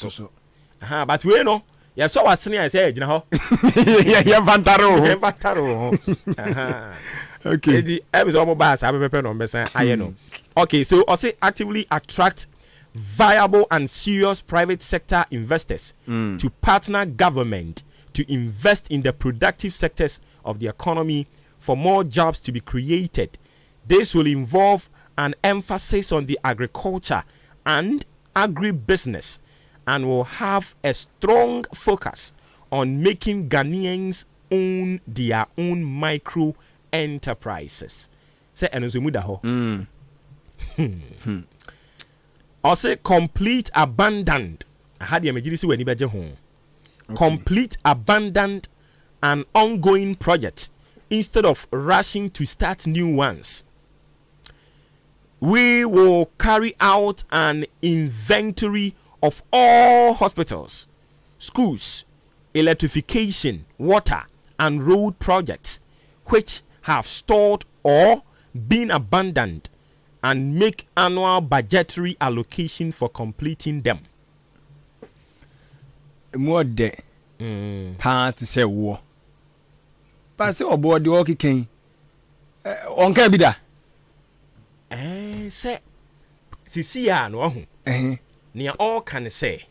But we know, yeah, so what's I said, you know, yeah, Vantaro. Okay, the episode bass, I have a pen on Bessan, I know. Okay, so I say actively attract viable and serious private sector investors to partner government to invest in the productive sectors of the economy for more jobs to be created. This will involve an emphasis on the agriculture and agribusiness and will have a strong focus on making Ghanaians own their own micro enterprises. Say enozomuda ho. Also complete abandoned. I had the emergency when you home. Complete abandoned and ongoing project instead of rushing to start new ones. We will carry out an inventory of all hospitals, schools, electrification, water, and road projects which have stalled or been abandoned and make annual budgetary allocation for completing them. More de past say war. Pass obo de o kiken onka bi da say sisi ya no ho ne all can say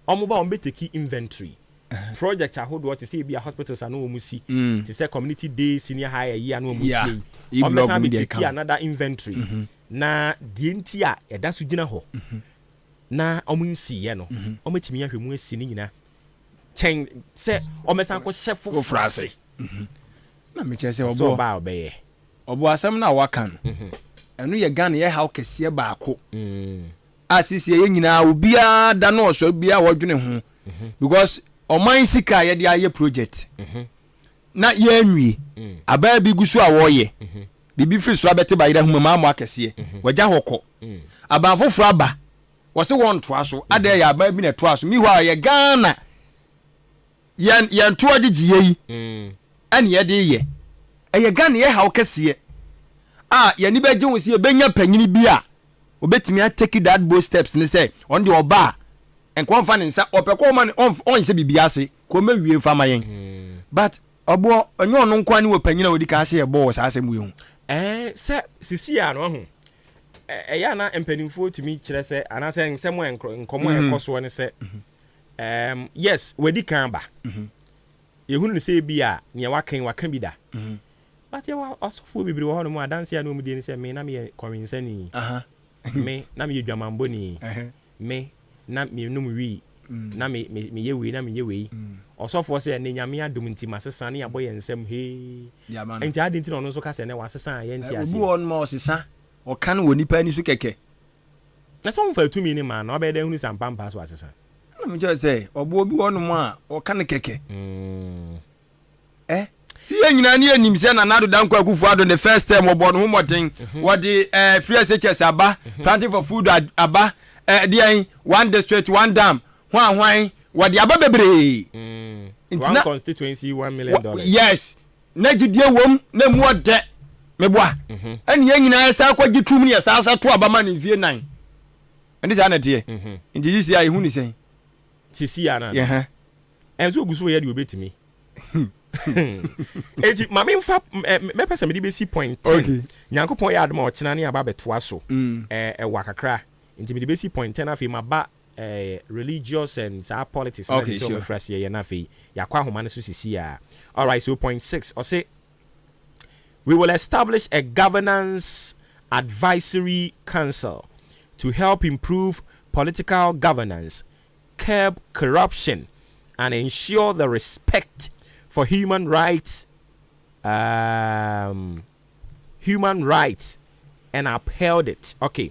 omo ba on beteki inventory project ahodo to say be hospitals and no musi to say community day senior high year no musi on be beteki another inventory na die ntia eda so gina ho na ɔmo nsi yɛ no ɔmo timi ahwɛ mu asi ne nyina kyɛn sɛ ɔmo san kɔ hyɛ foforɔ ase na me kyerɛ sɛ so ba ɔbɛyɛ ɔbo asɛm na waka no ɛno yɛ Ghana yɛ haw kɛseɛ baako a sisi yɛ nyinaa obiara da no ɔsɔ biara wɔdwene ho because ɔman sika yɛde ayɛ project na yɛnwie abaa bi gu so a wɔyɛ bibi firi so abɛte ba yɛrɛ ho ma mo akɛseɛ wɔgya hɔkɔ abaa foforɔ aba wɔse wɔn toa so ada yɛ abaa bi na toa so mi hɔ a yɛ Ghana yɛn toa gyegye yi ɛne yɛde yɛ ɛyɛ Ghana yɛ haw kɛseɛ a yɛni bɛgye wo si ɛbɛnya panyini bi a obetumi atake that bold steps ne sɛ ɔno de ɔba ɛnkɔ mfa ne nsa ɔpɛ kɔ ɔma ɔnhyɛ biribi ase kɔ ɔma wie mfa ma yɛn but ɔboɔ ɔnyɛ ɔno nko ani wɔ panyini a wɔdi ka ahyɛ yɛbɔ wɔ saa asɛm wei ho sɛ sisi a no ho ɛyɛ ana mpanimfoɔ tumi kyerɛ sɛ anaasɛ nsɛm a nkɔmmɔ a ɛkɔ soɔ ne sɛ yes wɔdi kan ba yɛhunu ne sɛ bi a nea waka bi da but yɛwɔ ɔsɔfoɔ bebree wɔ hɔ no mu adanse a no mu die ne sɛ me na meyɛ kɔrensani me na meyɛ dwamambɔni me na menum wii na meyɛ wei na meyɛ wei ɔsɔfoɔ sɛ ɛne nyame adom nti masesa ne yɛabɔ yɛ nsɛm hee enti ade nti na ɔno nso ka sɛ ɛnɛ wasesa a yɛnti ase obi wɔ no ma ɔsesa ɔka no wɔ nipa ani so kɛkɛ na sɛ womfa tumi ne ma na ɔbɛyɛ dɛ hunu sampampa so asesa na mekyerɛ sɛ ɔbo obi wɔ no mu a ɔka no kɛkɛ si yɛ nyinaa ne yɛnim sɛ Nana Addo Dankwa Akufo-Addo the first time wɔbɔ no ho mmɔden wɔde free SHS aba planting for food aba deɛn one district one dam hwan wɔde aba bebree one constituency $1 million yes na gyidie wom na mu ɔdɛ meboa ɛne yɛ nyinaa sa akɔgye tum ne yɛ saa sa to aba ma ne mfie 9 ɛne saa na teɛ nti sisi a yɛhu ne sɛn sisi a na ɛnso ogu so yɛ de obetumi eti mame mfa mepɛ sɛ mede bɛsi point 10 nyankopɔn yɛ adom a ɔkyena ne aba bɛtoa so ɛwɔ kakra nti mede bɛsi point 10 afei maba religious and saa politics na sɛ ɔmɛfra seɛ yɛ no afei yɛakɔ ahoma no so sisi a alright so point 6 ɔse we will establish a governance advisory council to help improve political governance, curb corruption, and ensure the respect for human rights and upheld it. Okay.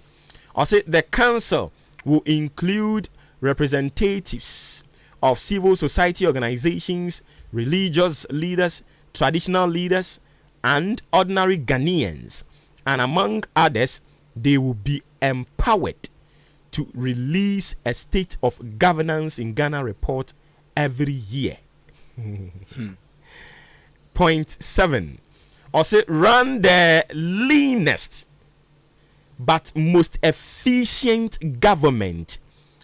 Also, the council will include representatives of civil society organizations, religious leaders, traditional leaders, and ordinary Ghanaians. And among others, they will be empowered to release a state of governance in Ghana report every year. Point 7. Also, run the leanest but most efficient government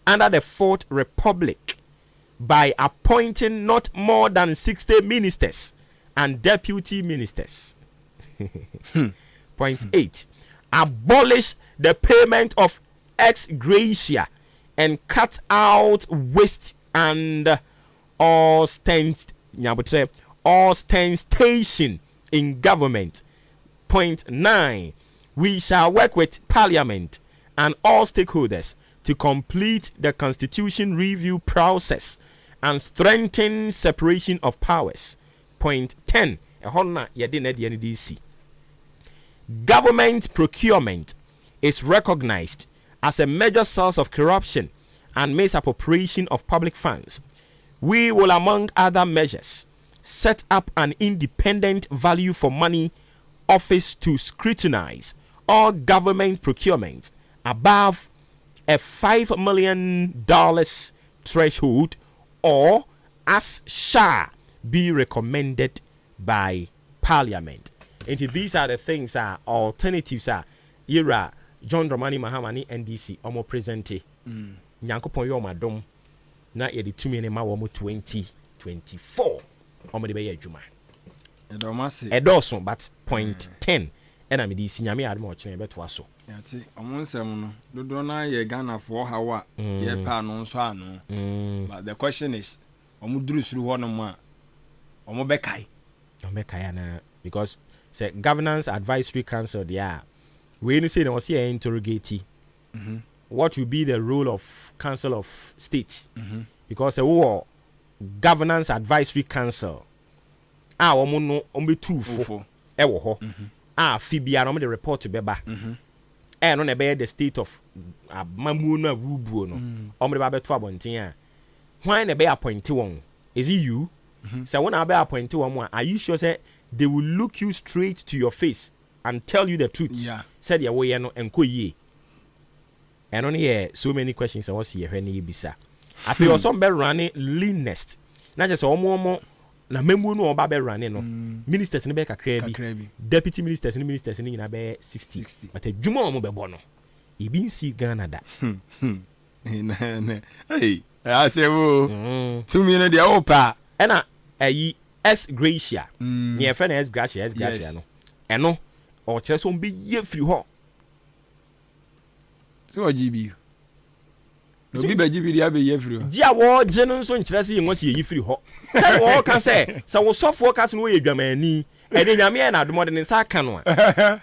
under the Fourth Republic by appointing not more than 60 ministers and deputy ministers. Point 8. Abolish the payment of ex gratia and cut out waste and ostentation in government. Point 9. We shall work with Parliament and all stakeholders to complete the constitution review process and strengthen separation of powers. Point 10. Government procurement is recognized as a major source of corruption and misappropriation of public funds. We will, among other measures, set up an independent value for money office to scrutinize all government procurement above a $5 million threshold, or as shall be recommended by Parliament. And these are the things, alternatives are Ira John Dramani Mahamani NDC omo presente nyankopon yo madom na ye de tumi ne ma wo mo 2024 omo de be ye adwuma edoso but point 10 ena me di sinyame adom o kire be to aso yati omo nsem no dodo na ye Ghana for hawa ye pa no nso ano but the question is omo duru suru ho no ma omo be kai na because say governance advisory council there we no say no see interrogate what will be the role of Council of State, because a war Governance Advisory Council omo no ombe tufo e wo ho fibia no the report to beba no na be the state of mamu no awubuo no omo de ba beto abonten a hwan na be appoint won is it you so when I be appoint won are you sure say they will look you straight to your face and tell you the truth said your way no enko yie and only here so many questions I want see here na ebisa I feel also be running leanest na just omo na memu no oba be running no ministers ni be kakra bi deputy ministers ni na be 60 but adwuma omo be bo no e bi nsi Ghana da hey I say wo 2 million dey opa e na ayi ex gracia ni e fe na ex gracia no eno o kire so be ye free ho so GB obi be GB dia be ye free ho ji awo je no so nkire se ye nwose ye free ho say wo kan say wo sofo ka se no ye dwamani e de nyame na adomode ne sa aka no a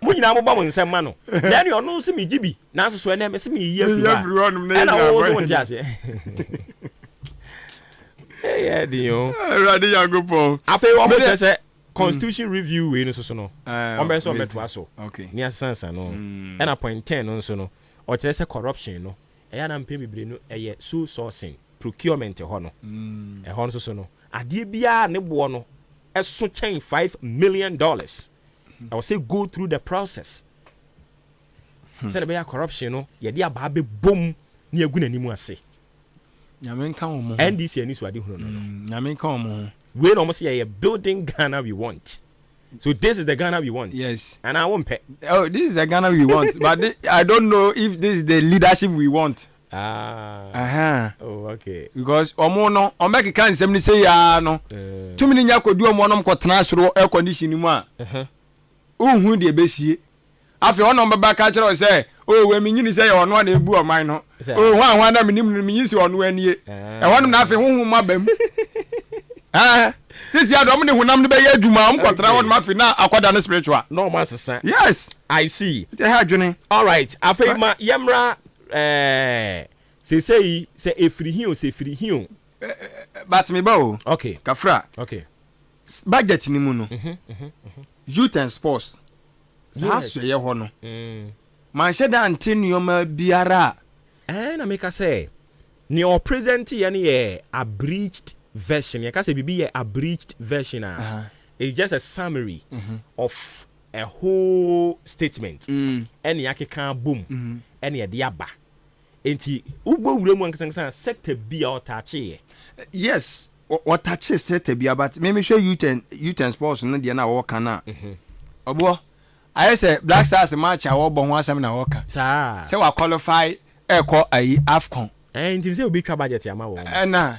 mo nyina mo ba mo nsem ma no then you no se me GB na so so na me se me ye free ho no na wo so wonti ase eh di yo radi yagopo afi wo mo say constitution review we no so no on be so meto aso okay ni asansa no and appoint 10 no so no o kire say corruption no eya na mpem bibre no eye so sourcing procurement ho no ho no so no ade bia ne bo no eso chen $5 million I will say go through the process say the corruption no ye dia ba be bom ni agu nanimu ase nyame nka wo mo NDC ani so ade hu no nyame nka wo mo we almost say a building Ghana we want. So this is the Ghana we want. Yes. And I won't pay. Oh, this is the Ghana we want. But I don't know if this is the leadership we want. Oh, okay. Because omo no, o make kan sem ni say ya no. Tumi ni nya kodu omo no mkotena soro air condition mu a. Ohun de besie. Afi ono mbaba ka kire o say, "Oh, we mi nyini say ono na ebu oman no." Oh, hwan na mi nim mi nyisi ono anie. E hono na afi honhum mabam. Since you don't hunam the bay juma mkotra won ma fi na akwada no spiritual no man sesa yes I see it's a hard all right afema yemra say efiri hin o say efiri hin but me ba okay kafra okay budget ni mu no youth and sports sa so ye ho no man sheda antinioma biara na make I say ni o present ye na ye abridged version. You can say be a abridged version. It's just a summary of a whole statement. Any can boom. Any diaba. Enti ubo wuremu ankan sector B or touch. Yes, what touch sector B but maybe show youth and sports no dey na work na. Obo I say Black Stars match a wo bon ho asem na work. Sa. Say we qualify e ko ayi AFCON. Enti say obi twa budget ama wo. Na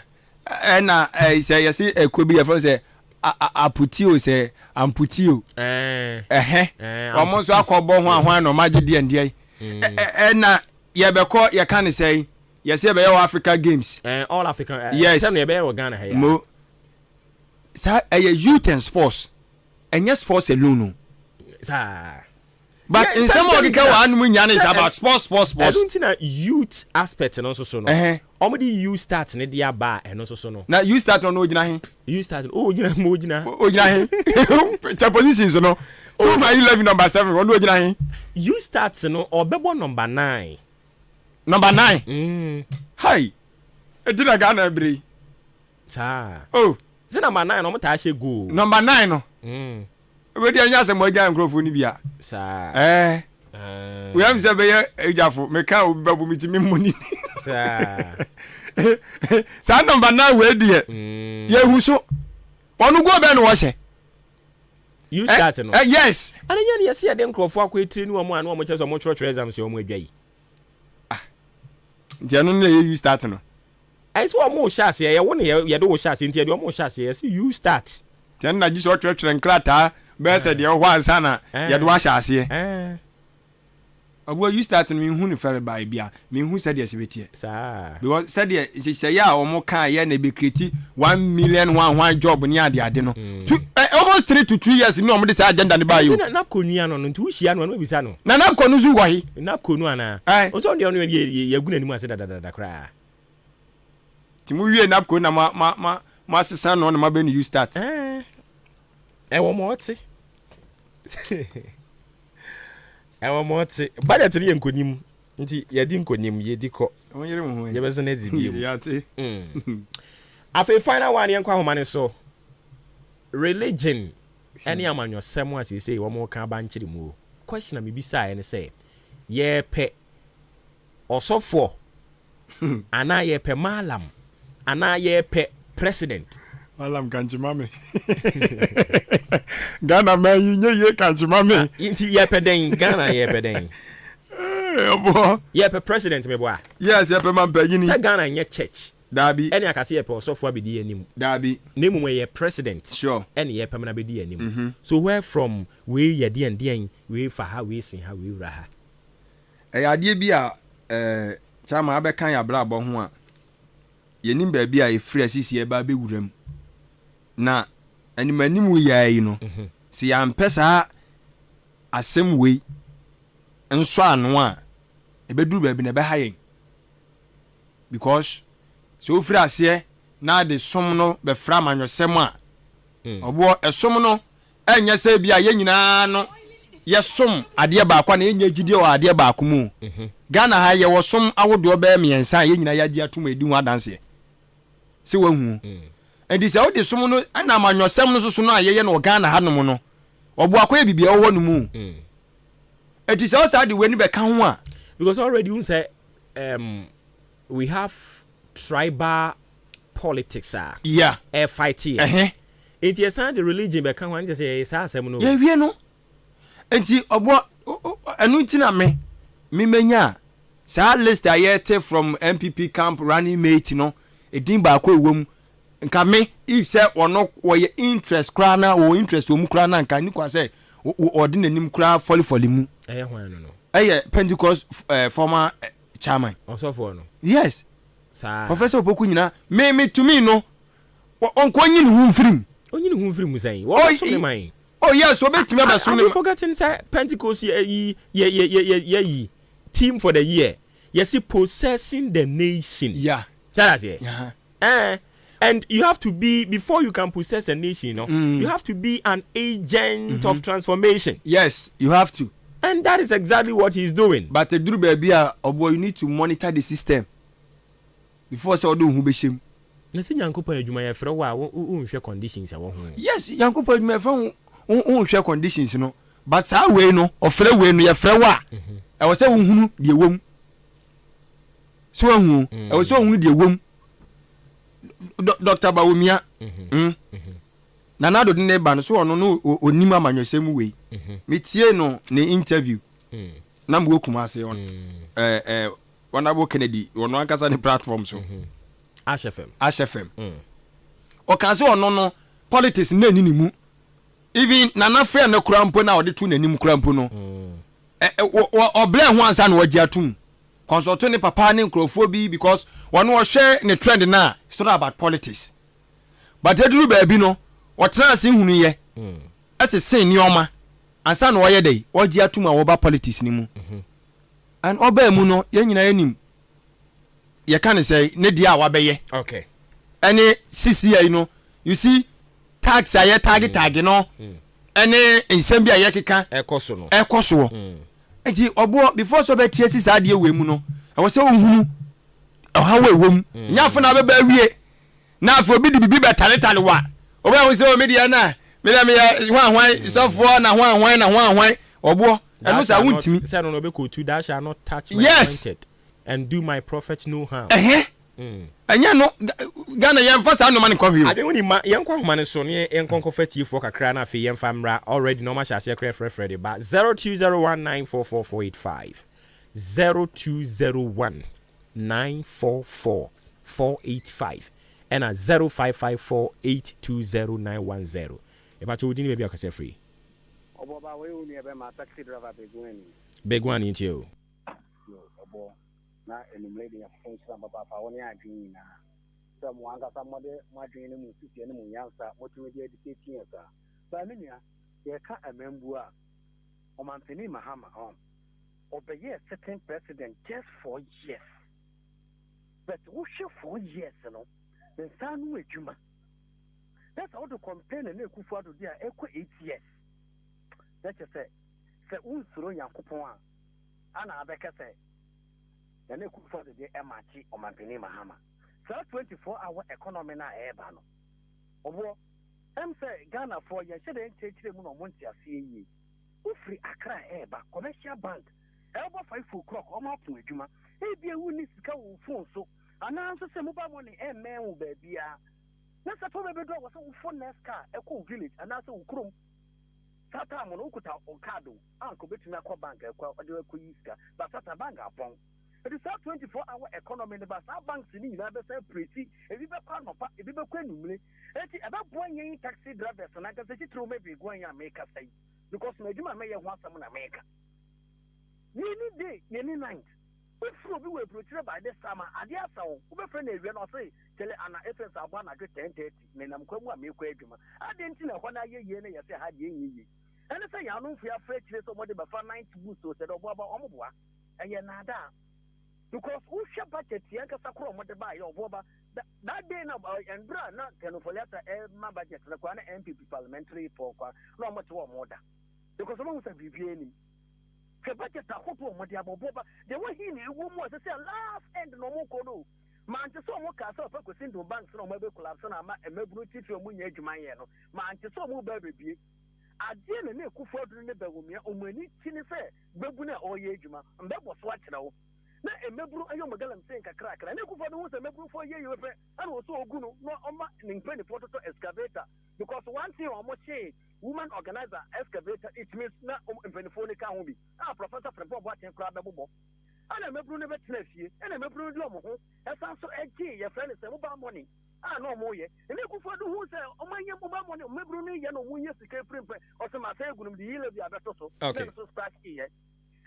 say you see ekobi your friend say aputio say amputio omo so akobo ho ahwan no magye de ndie na ye beko ye kan say ye say be Africa Games all Africa yes tell me be Ghana here mo sa youth and sports and yes sports alone sa but in some of the one munyane is about sports I don't think that youth aspect and also so no omedi you start ne dia ba and also so no na you start on ogina he you start ogina mo ogina he positions no so my 11 number 7 on ogina he you start no obebo number 9 hi e did Ghana every sa oh say number 9 no mata she go number 9 no we dey anya some ogan crofo ni bia sa we am say be ejafo me kan obi babu mitimi money sa number 9 we dey ye hu so onu go be no wo hye you start no yes ana nya ne ye den crofo akwetiri ni omo anu omo cheso omo chro exam se omo adwai je no na you start no ai so omo shase ye wo ne ye do wo shase ntia de omo shase ye see you start je na ji so chro nkrata be se de ho ansa na ye do wa shase obo you start me hu ni fere by bia me hu se de sebetie sa because se de se ya omo kan ye na be create 1 million one job ni ade no almost just 3 to 2 years no omde say agenda ne ba yo na konua no nti wo hia no no bisa no na konu zu wo hi na konu ana o so de ono ye gu nanim ase da kra ti mu wie na konu na ma sesa no na ma be no you start wo mo oti wo mo oti budget ni nkonim nti ye di nkonim ye di ko wonyere mo ho ye be se na di bi ya ti afi final one ye nkwa homane so religion any amanyo semo as you say wo mo kan ba nchiri mu question na me bisa ye ne say ye pe osofo ana ye pe malam ana ye pe president malam kanjimame Ghana man ye kanjimame inti ye pe den Ghana ye pe den obo ye pe president me boa yes ye pe man pe yini say Ghana nye church dabi any akase ye pe osofo abedi anim dabi nemu ye president sure any ye pe man abedi anim so where from we ye den we fa ha we sin ha we wura ha ade bi a chama abekan ya bra bo ho a yenim ba bi a efiri asisi e ba be wuram na animanim yayi no si ya mpesa asem we nso ano a ebeduru ba bi na be hayen because so ofiri ase na de som no be fra manwosem a obo esom no enya se bi a ye nyina no yesom ade ba akwa na enya gide o ade ba akomu Ghana ha ye wosom awodo be miensa ye nyina yaji atom edi hu adanse se wahu edi se odi som no ana manwosem no soso no ayeye no Ghana ha no no obo akwa bibia wo no mu edi se o sa de weni be ka ho a because already you say we have tribal politics yeah fight here it is the religion be kan wan just say asem no ye wie no enti obo anu ntina me menya sa list ayete from MPP camp running mate no edin ba ko ewom nka me if say ono woye interest kra na wo interest omu kra na nka ni kwa say ordinanim kra folly mu hwan no Pentecost former chairman osofo no yes sa Professor Opoku nyina me to me no onko nyi ne hu mfirim onyi ne hu mfirim musan wo so me man oh yes obetime ba so me I'm forgetting say Pentecost ye team for the year yes possessing the nation yeah that's it yeah and you have to be before you can possess a nation you have to be an agent of transformation yes you have to and that is exactly what he's doing but duru baby a obo you need to monitor the system before say odo hu be shem na se Yankopon adwuma ye frɛ wo a wo nhwɛ conditions a wo ho yes Yankopon adwuma ye frɛ wo nhwɛ conditions no but saa we no ofrɛ we no ye frɛ wo a e wo se wo hunu de ewom so wo hu e wo se wo hunu de ewom Dr. Bawumia na nado de ne ba no so ono no onim amanwesem we metie no ne interview na mbo kuma ase on Honorable Kennedy ono ankasa ne platform so Ash FM o kan se ono no politics na ni mu even nana frɛ na kurampo na ode tu nanim kurampo no o ble ho ansa na wagi atum consult ne papa ne nkrofo bi because one wo hwɛ ne trend na it's not about politics but eduru ba bi no o trans hunu ye asese ni oma ansa na woyɛ dai wagi atum a wo ba politics ni mu and oba mu no ye nyina yanim ye kan say ne dia wa bɛyɛ okay any CCI no you see tax aye tag no any nsɛm bi aye keka ekoso enti obo before so be tie sisi ade we mu no e wo se ohunu ha we wom nyafo na beba wie na afo obi di bibi betale wa obo wo se o media na me hwan sofo na hwan obo enu sa wuntimi say no be ko to that shall not touch my yes and do my prophet no harm anya no Ghana yemfa sa no man kwa hwe ade woni ma yenkwa homa so ne yenkon fati fo kakra na afi yemfa mra already no ma shase kra frefrede ba 0201944485 0201944485 and 0554820910 e ba cho dini be akase free oboba we uni ebe ma taxi driver begwani ntio obo na enumlady ya function baba fa woni adwin na so mo anga sa mode mo adwin mu sisi ne mu yansa mo tumi de education ya sa Baminia, you can't remember Omanthony Mahama obey a certain president just 4 years. But who should 4 years, you know? Then Sanu Juma. That's how to compare and make for to their equal 8 years. That's just say, Unsuro Yankupon, Anna Becca say, and they could for the MRT or Mampini Mahama. So 24-hour economy na ebano. Obo, say Ghana for you shouldn't take them on once you see. Free Accra Eba, commercial bank, Elba 5 o'clock, or more to Juma. Hey, be a winning scout phone so. Announce some mobile money and man will be a. That's a probably dog was on phone car, a cool village, and that's a crum. Satam on Okuta or Cado, Uncle Betinaco Bank, a Kuiska, but Sata Bank upon. It is a 24-hour economy in the Bassa banks in the other side pretty, if you be if you be quenumly, about 1 year taxi drivers, and I can say it through maybe going and make a say. Because Najima may want someone America. Any day, any night. If we were portrayed by this summer, Adiasa, who friend is when I say, tell an FS are 110, then I'm going to make I didn't know when I hear you say, had ye. And I say, I know if you are afraid to somebody but for 9 boosts or said, Baba Omboa, and you're not that. Because who shall budget Yanka Sakro, what to buy your Boba that day now, and Bra, not Canofolata, my budget, the Kwana MP parliamentary for no much more. Because among the BBN, the budget are hoping what you have Boba, they were here, who was a last end no more codo. Manchester Castle focus into banks from Mobile Collapse and Mabru Tito Munya Jumayano, Manchester Mobile Baby. I didn't know who fought in the Belumia, or when it fair, Babuna or Yejuma, and that was what now. Now, a Mabru, I am a girl and saying a crack, and I never was a Mabru for you, and also Guno, no, in 20 prototype excavator, because one thing almost say, woman organizer excavator, it means not in Penfonica Hobby. Ah, Professor from Bob Watching Crab Bobo. And I'm a Bruno Betnessi, and I'm a Bruno Lomo, that's also a key, your friend is a mobile money. Ah, no more yet. And they go for the who say, oh, my mobile money, Mabruni, and one year to care print, or some I say, the year of the Abato, okay, so scratch here.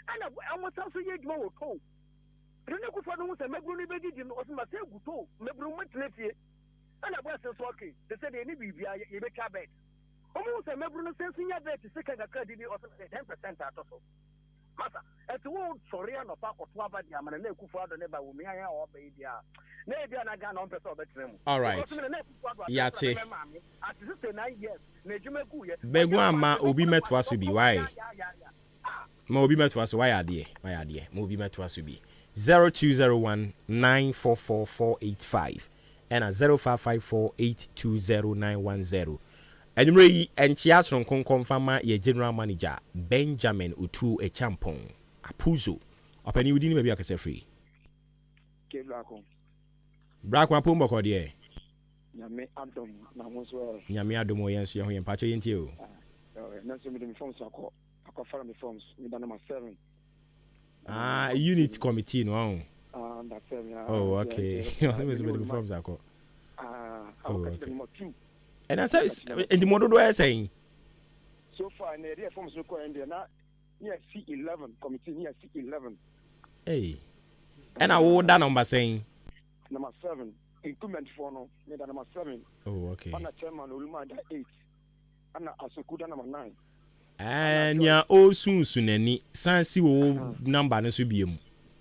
And I was also yet more cold. And they go for the who say, Mabruni Begin, or some I say, Guto, Mabrun Betnessi. And I was okay. They said, any BBI, you make a bet. Almost a member of the senior bet to second a credit or 10% out of all. Master, at the world, sorry, and a park of Twaba, the Amana, who father never will me or baby. Maybe I got on person of the all right. Yate. At 9 years, Nejumaku, Begwama, Obi met was to be why. Mobi met was why are dear, Mobi met was to be 0201 944 485 and a 0554 820 Anyway, and she has from Confirma, your general manager, Benjamin Utu a champon, a puzo. Upon you didn't maybe I can say free. Black one pumbo cordier. Yami Adam, Namuswell. Yami Adam, yes, you're in Pacha into you. Nothing with the forms I call follow the forms with number 7. Unit committee, no. That's 7. Oh, okay. You're with the forms I call. Okay. And I said, in the model, I saying. So far, in the area forms no coin there now. Near C11 committee near C11. Hey, and I would that number saying number 7 incumbent for no near number 7. Oh, okay. And a chairman Ulma 8. And a Sokuda number 9. And ya oh soon any Sansi number no subium.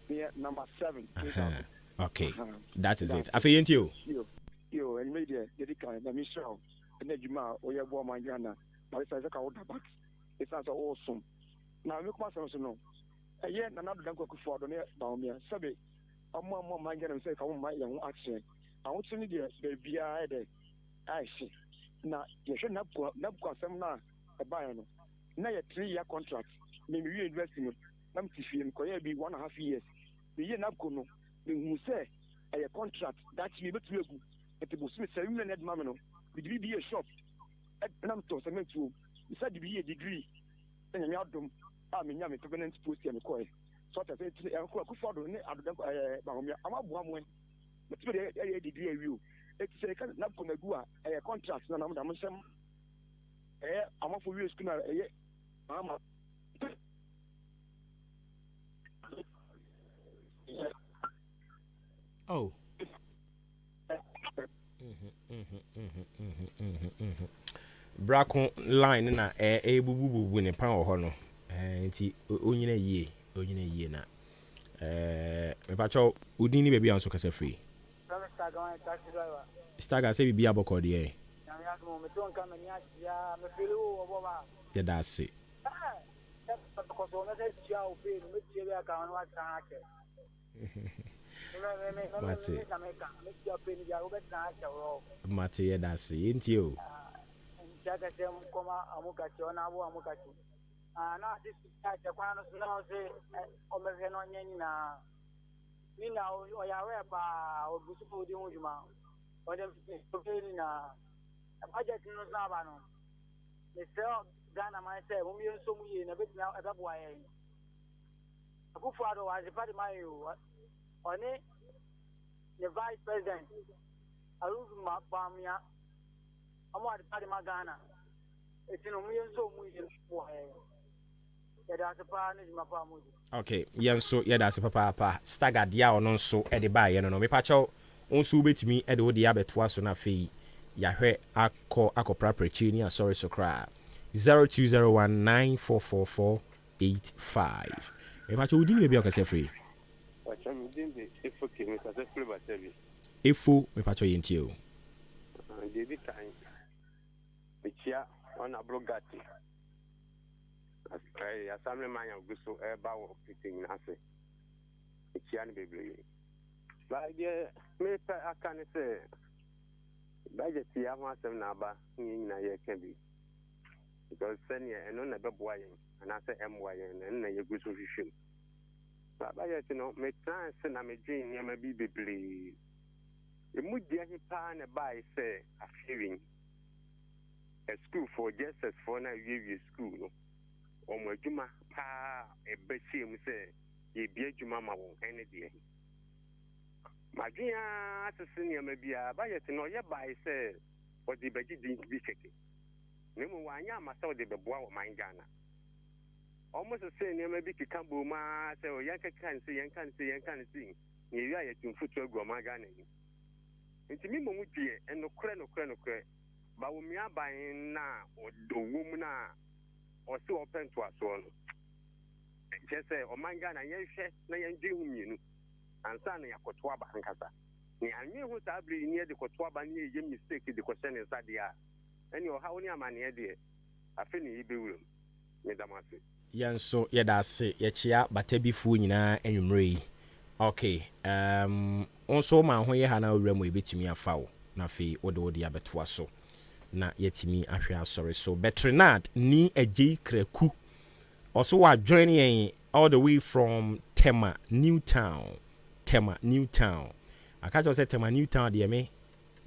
Yeah, number 7. Okay, that is it. I feel into you. Yo, and media, the Michelle, and then Juma, or your woman, Yana, but it's like a back. It's not awesome. Now, look, my son, no. And yet, another don't go for the near down here. Sabi, I'm more mind and say, I want my young action. I want to need the BI day. I see. Now, you should not go some now, a buyer. Now, a 3-year contract. Maybe you invest in them to feel and be 1.5 years. The year not go, you say a contract that's me, but you at the Muslim ceremony at Mamano, with be a shop at Namto Cement room. He said to be a degree, and you have them. I mean, I'm a permanent post and a coin. So I said, I'm for the I'm a woman, but a degree review. It's a kind of not going to go a contract, and I'm some. I'm off for you, schooner. Oh. brako line na bubu ne pan ho no nti onyina yie na me pa cho udin ni baby anso kasa free Staga say bibia boko de yeah, that's it. Mate, yeah, that's it. Ain't you? Ghana myself, so we in a bit now at Abuay. A good father was a party my on it, the vice president. I lose my Bamia. I'm what the party my Ghana. It's in a million so we in that's a partner in my family. Okay, yeah, so yeah, that's a papa. Stagger dia or non so at the buy, no, me pacho. Also, bet me at the Odiabet was on a fee. Yahweh, ako praprechinia, sorry, so cry. 0201944485. If I told you, maybe I can say free. If you, if I told you, David time, the chair on a blogati. As assembly man of Gusto about fitting Nase. The chair baby. But yeah, maybe I can say, budget here, myself naba, in a year can be. Because senior and on a boy, and I say MY and then you go to shoot. But I make time send a dream, you may be believe. The mood he pan a buy say a feeling a school for just as for now give you school. Or my Juma pa a besim say, ye be a Juma any day. My dear, as a senior may be a buyer to know your buy say, what the budget didn't be checking. Nemo wanya masaw de beboa wo man Ghana. Almost the same name be kikambo ma say o yanka kan see. Ni wi aye tumfutu agu ma Ghana ni. Nti mi mo mudie eno kre. Ba wo mi aban na odowum na o se open to aso no. Je say o man Ghana yen hwe na yen gye hu mienu. Ansa na yakoto aba nkasa. Ni anwe hu sabri ni de koto aba ni ye mistake de question inside dia. And you how near my idea? I finish you be will. Yan so yeah, that's it. Yeah, chia, but be fool na and okay. Also, my way hana remo bit me a foul. Na fe odo the abetua so. Na yet me a sorry. So Betrenat ni a J Kreku. Also, are joining all the way from Tema, Newtown. I can't just say Tema, Newtown, dear me.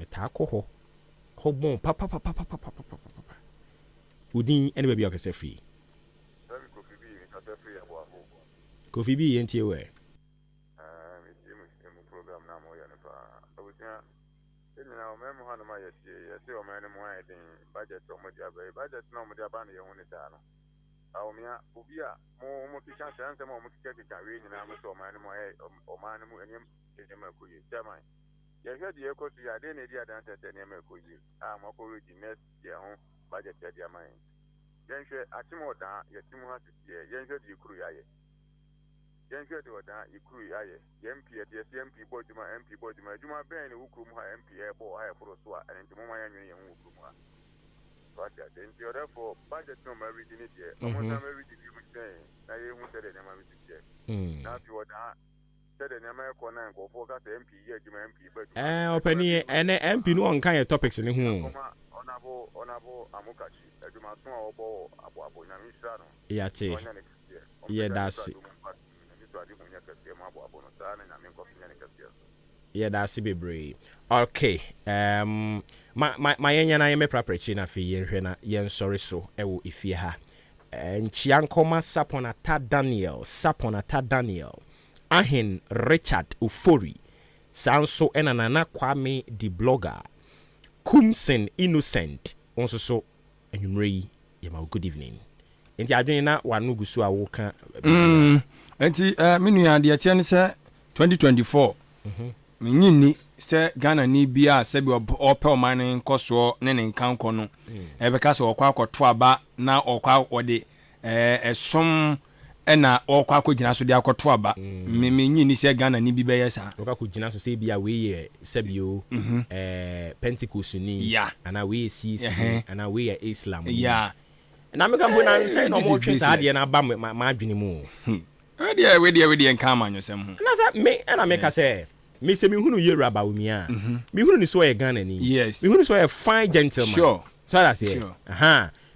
Metako. Bon, papa. Udin, anyway, you can say free. Coffee be ain't you way. Program now, I was now, Mamma Hanama, yes, your man, budget, so much budget, no more than your own town. Aumia, Ubia, more motivation, and more motivation, and I'm so man, or man, and him, German. You heard the echo to your identity at the name of Kuji. I'm already next year home budget at your mind. Yansha, Atimota, Yatimu has Yansha, you crew. Yansha, you crew. MP at the MP Bojuma, MP Bojuma, Juma Ben, Ukuma, MP, boy, for Swa, and Jumaya and Ukuma. But then you're therefore budget no marriage in it yet. I'm married if you would say, I won't say that I'm married yet. Now you are. Open and MP no on kind of topics in whom. Yeah, that's it. Yeah, that's it, brave. Okay. My yana yeme preparation na fi yen sorry so ewo ifie ha. Nchiankoma Saponata Daniel. Ahen Richard Ufori Sanso Enanana Kwame the blogger Kumsen Innocent also so enyumrei yema good evening enti adwene na wanu gusu awoka enti minu ya de tie ne se 2024 menyini se Ghana ni bia se bi ope omane nkoso ne nkanko no ebeka se okwa akoto aba na okwa ode esom ena okwa akogina so de akoto aba menyini se Ghana ni bi beye sa okwa akogina so se bia we ye sebio Pentecost ni ana we CC ana we ye Islam na me kan bo na say no mo twe sa de na ba ma adwene mu we dey nkan manyosem ho na say me na me ka say me se me hunu yera ba umi a me hunu ni so ye Ghana ni me hunu so ye fine gentleman sure so that's it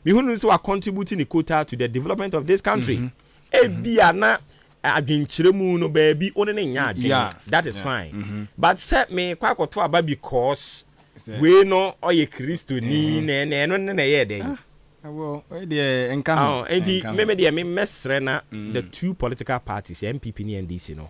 me hunu so are contributing the quota to the development of this country e bia na adwenkyere mu no baabi one ne nya adwen that is fine but set me kwa koto aba because we no oye Kristo ni ne no ne ye den well we dey nkan me dey me mesre na the two political parties MPP ni NDC no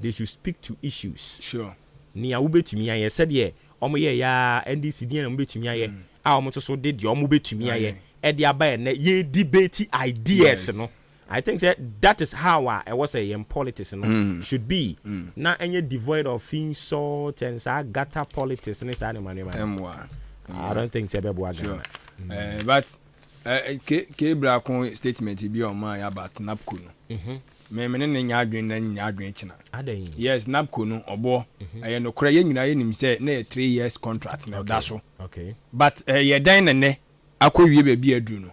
they should speak to issues sure ni a wobetumi aye said ye omo ye ya NDC di na wobetumi aye a omo to so de omo betumi aye e de aba na ye debate ideas no I think that is how I was in politics should be na any devoid of insult and gutter politics and I don't think it's sure. But Kebra con statement be on my about Napco no. Me nya adwen china. Yes, Napco no obo. No kra ye nyina ye nim say na 3 years contract na da so. Okay. But ye dan ne akowie be bi adu no.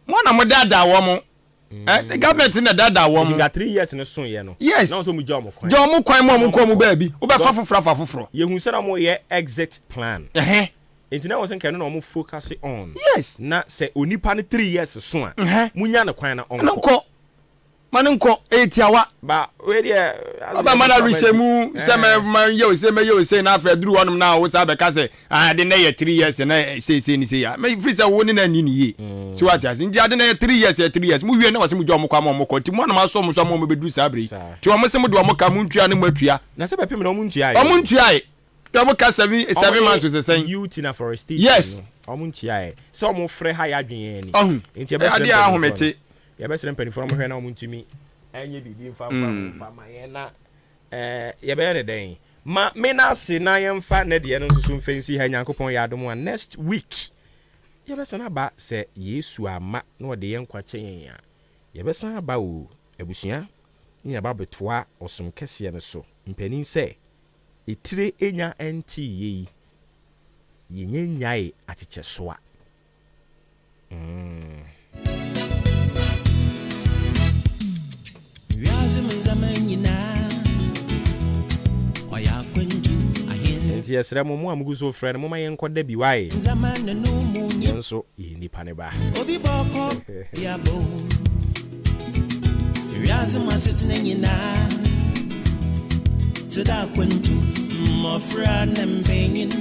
Mo na mo dada wo mo. The government in the dada wo mo. You got 3 years in so ye no. Yes. Now so mu jom kwan. Jom kwan mo ko mo ba bi. Wo be fa foforo. Ye hu say na mo ye exit plan. Enti na wo sen kan na mo focus on. Yes. Na say onipa ne 3 years so a. Munya na kwan na onko. Manenko etiawa ba we dey aba mana rishemu se me yo se na fa duru wonum na wo sa be ka se ade na ye 3 years na se ni se ya me free se wo ni na ni ye so what as nji ade na ye 3 years mu wie na wase mu jo mo kwa mo ko ti mo na ma so mo be du sabri ti wo mo se mu do mo ka mu ntua ne mu atua na se be pem na mo ntua ye o mu ntua ye do mo ka 7 months so say youth na forestation yes o mu ntua ye so mo frɛ ha ya dwen ye ni nti e be ade ahomete ya be sere mpanifo mo hwe na mo ntumi enye bibi mfa ma ye na ye be ne den ma me na se na ye mfa na de no nsusu mfensi ha Nyankopon ya adom next week ye be sana ba se Yesu ama na de ye nkwa kyen ya ye be sana ba o abusua nya ba betoa osom kese ne so mpanin se etire enya enti ye nyenyae achechesoa yes, Ramu Amuguzo friend, Mama Yanko Debbie Why. So, ye Paneba. Obi Boko, Yabo. Yazama sitting in na. To that quintu, my friend and paying.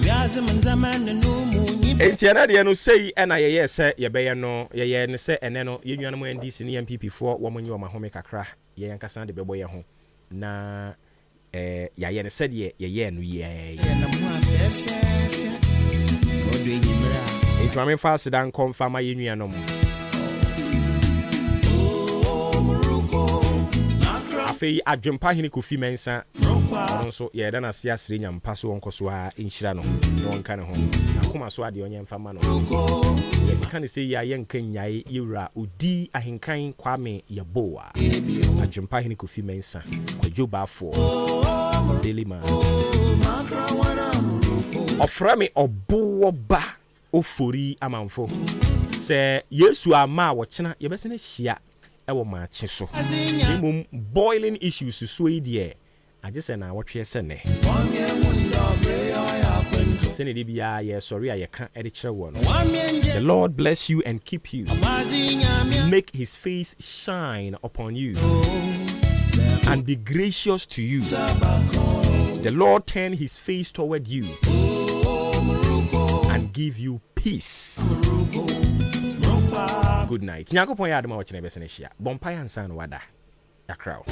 Yazam Zaman and no moon. Etiana, no say, and I yes, ye bay no, ye and say, and then you know, and this in MPP for woman, you are my home cra, ye and Cassan de Beboy home. Na. Ya ye said ye no ye Infame fast dan confirm my union afi adwempa hene kofi mensa so ye da na se asire nyampa so wonko so a inhira no won kan ho akoma so ade onye mfa ma no ye kan se ya ye nkan nyae yewura odi ahenkan kwame yeboa adwempa hene kofi mensa kwajo bafo daily man ofra me obo ba ofori amanfo se Yesu ama wo kena ye bese na hia ewo maache so mum boiling issues so idie agese na wotwe se ne se ne di bia ye sorry a ye ka e de kire wo no. The Lord bless you and keep you, make his face shine upon you and be gracious to you. The Lord turn his face toward you and give you peace. Good night. Nyankopon ya adoma wo kine bese ne hia. Bompaya ansa no wada. Yakra.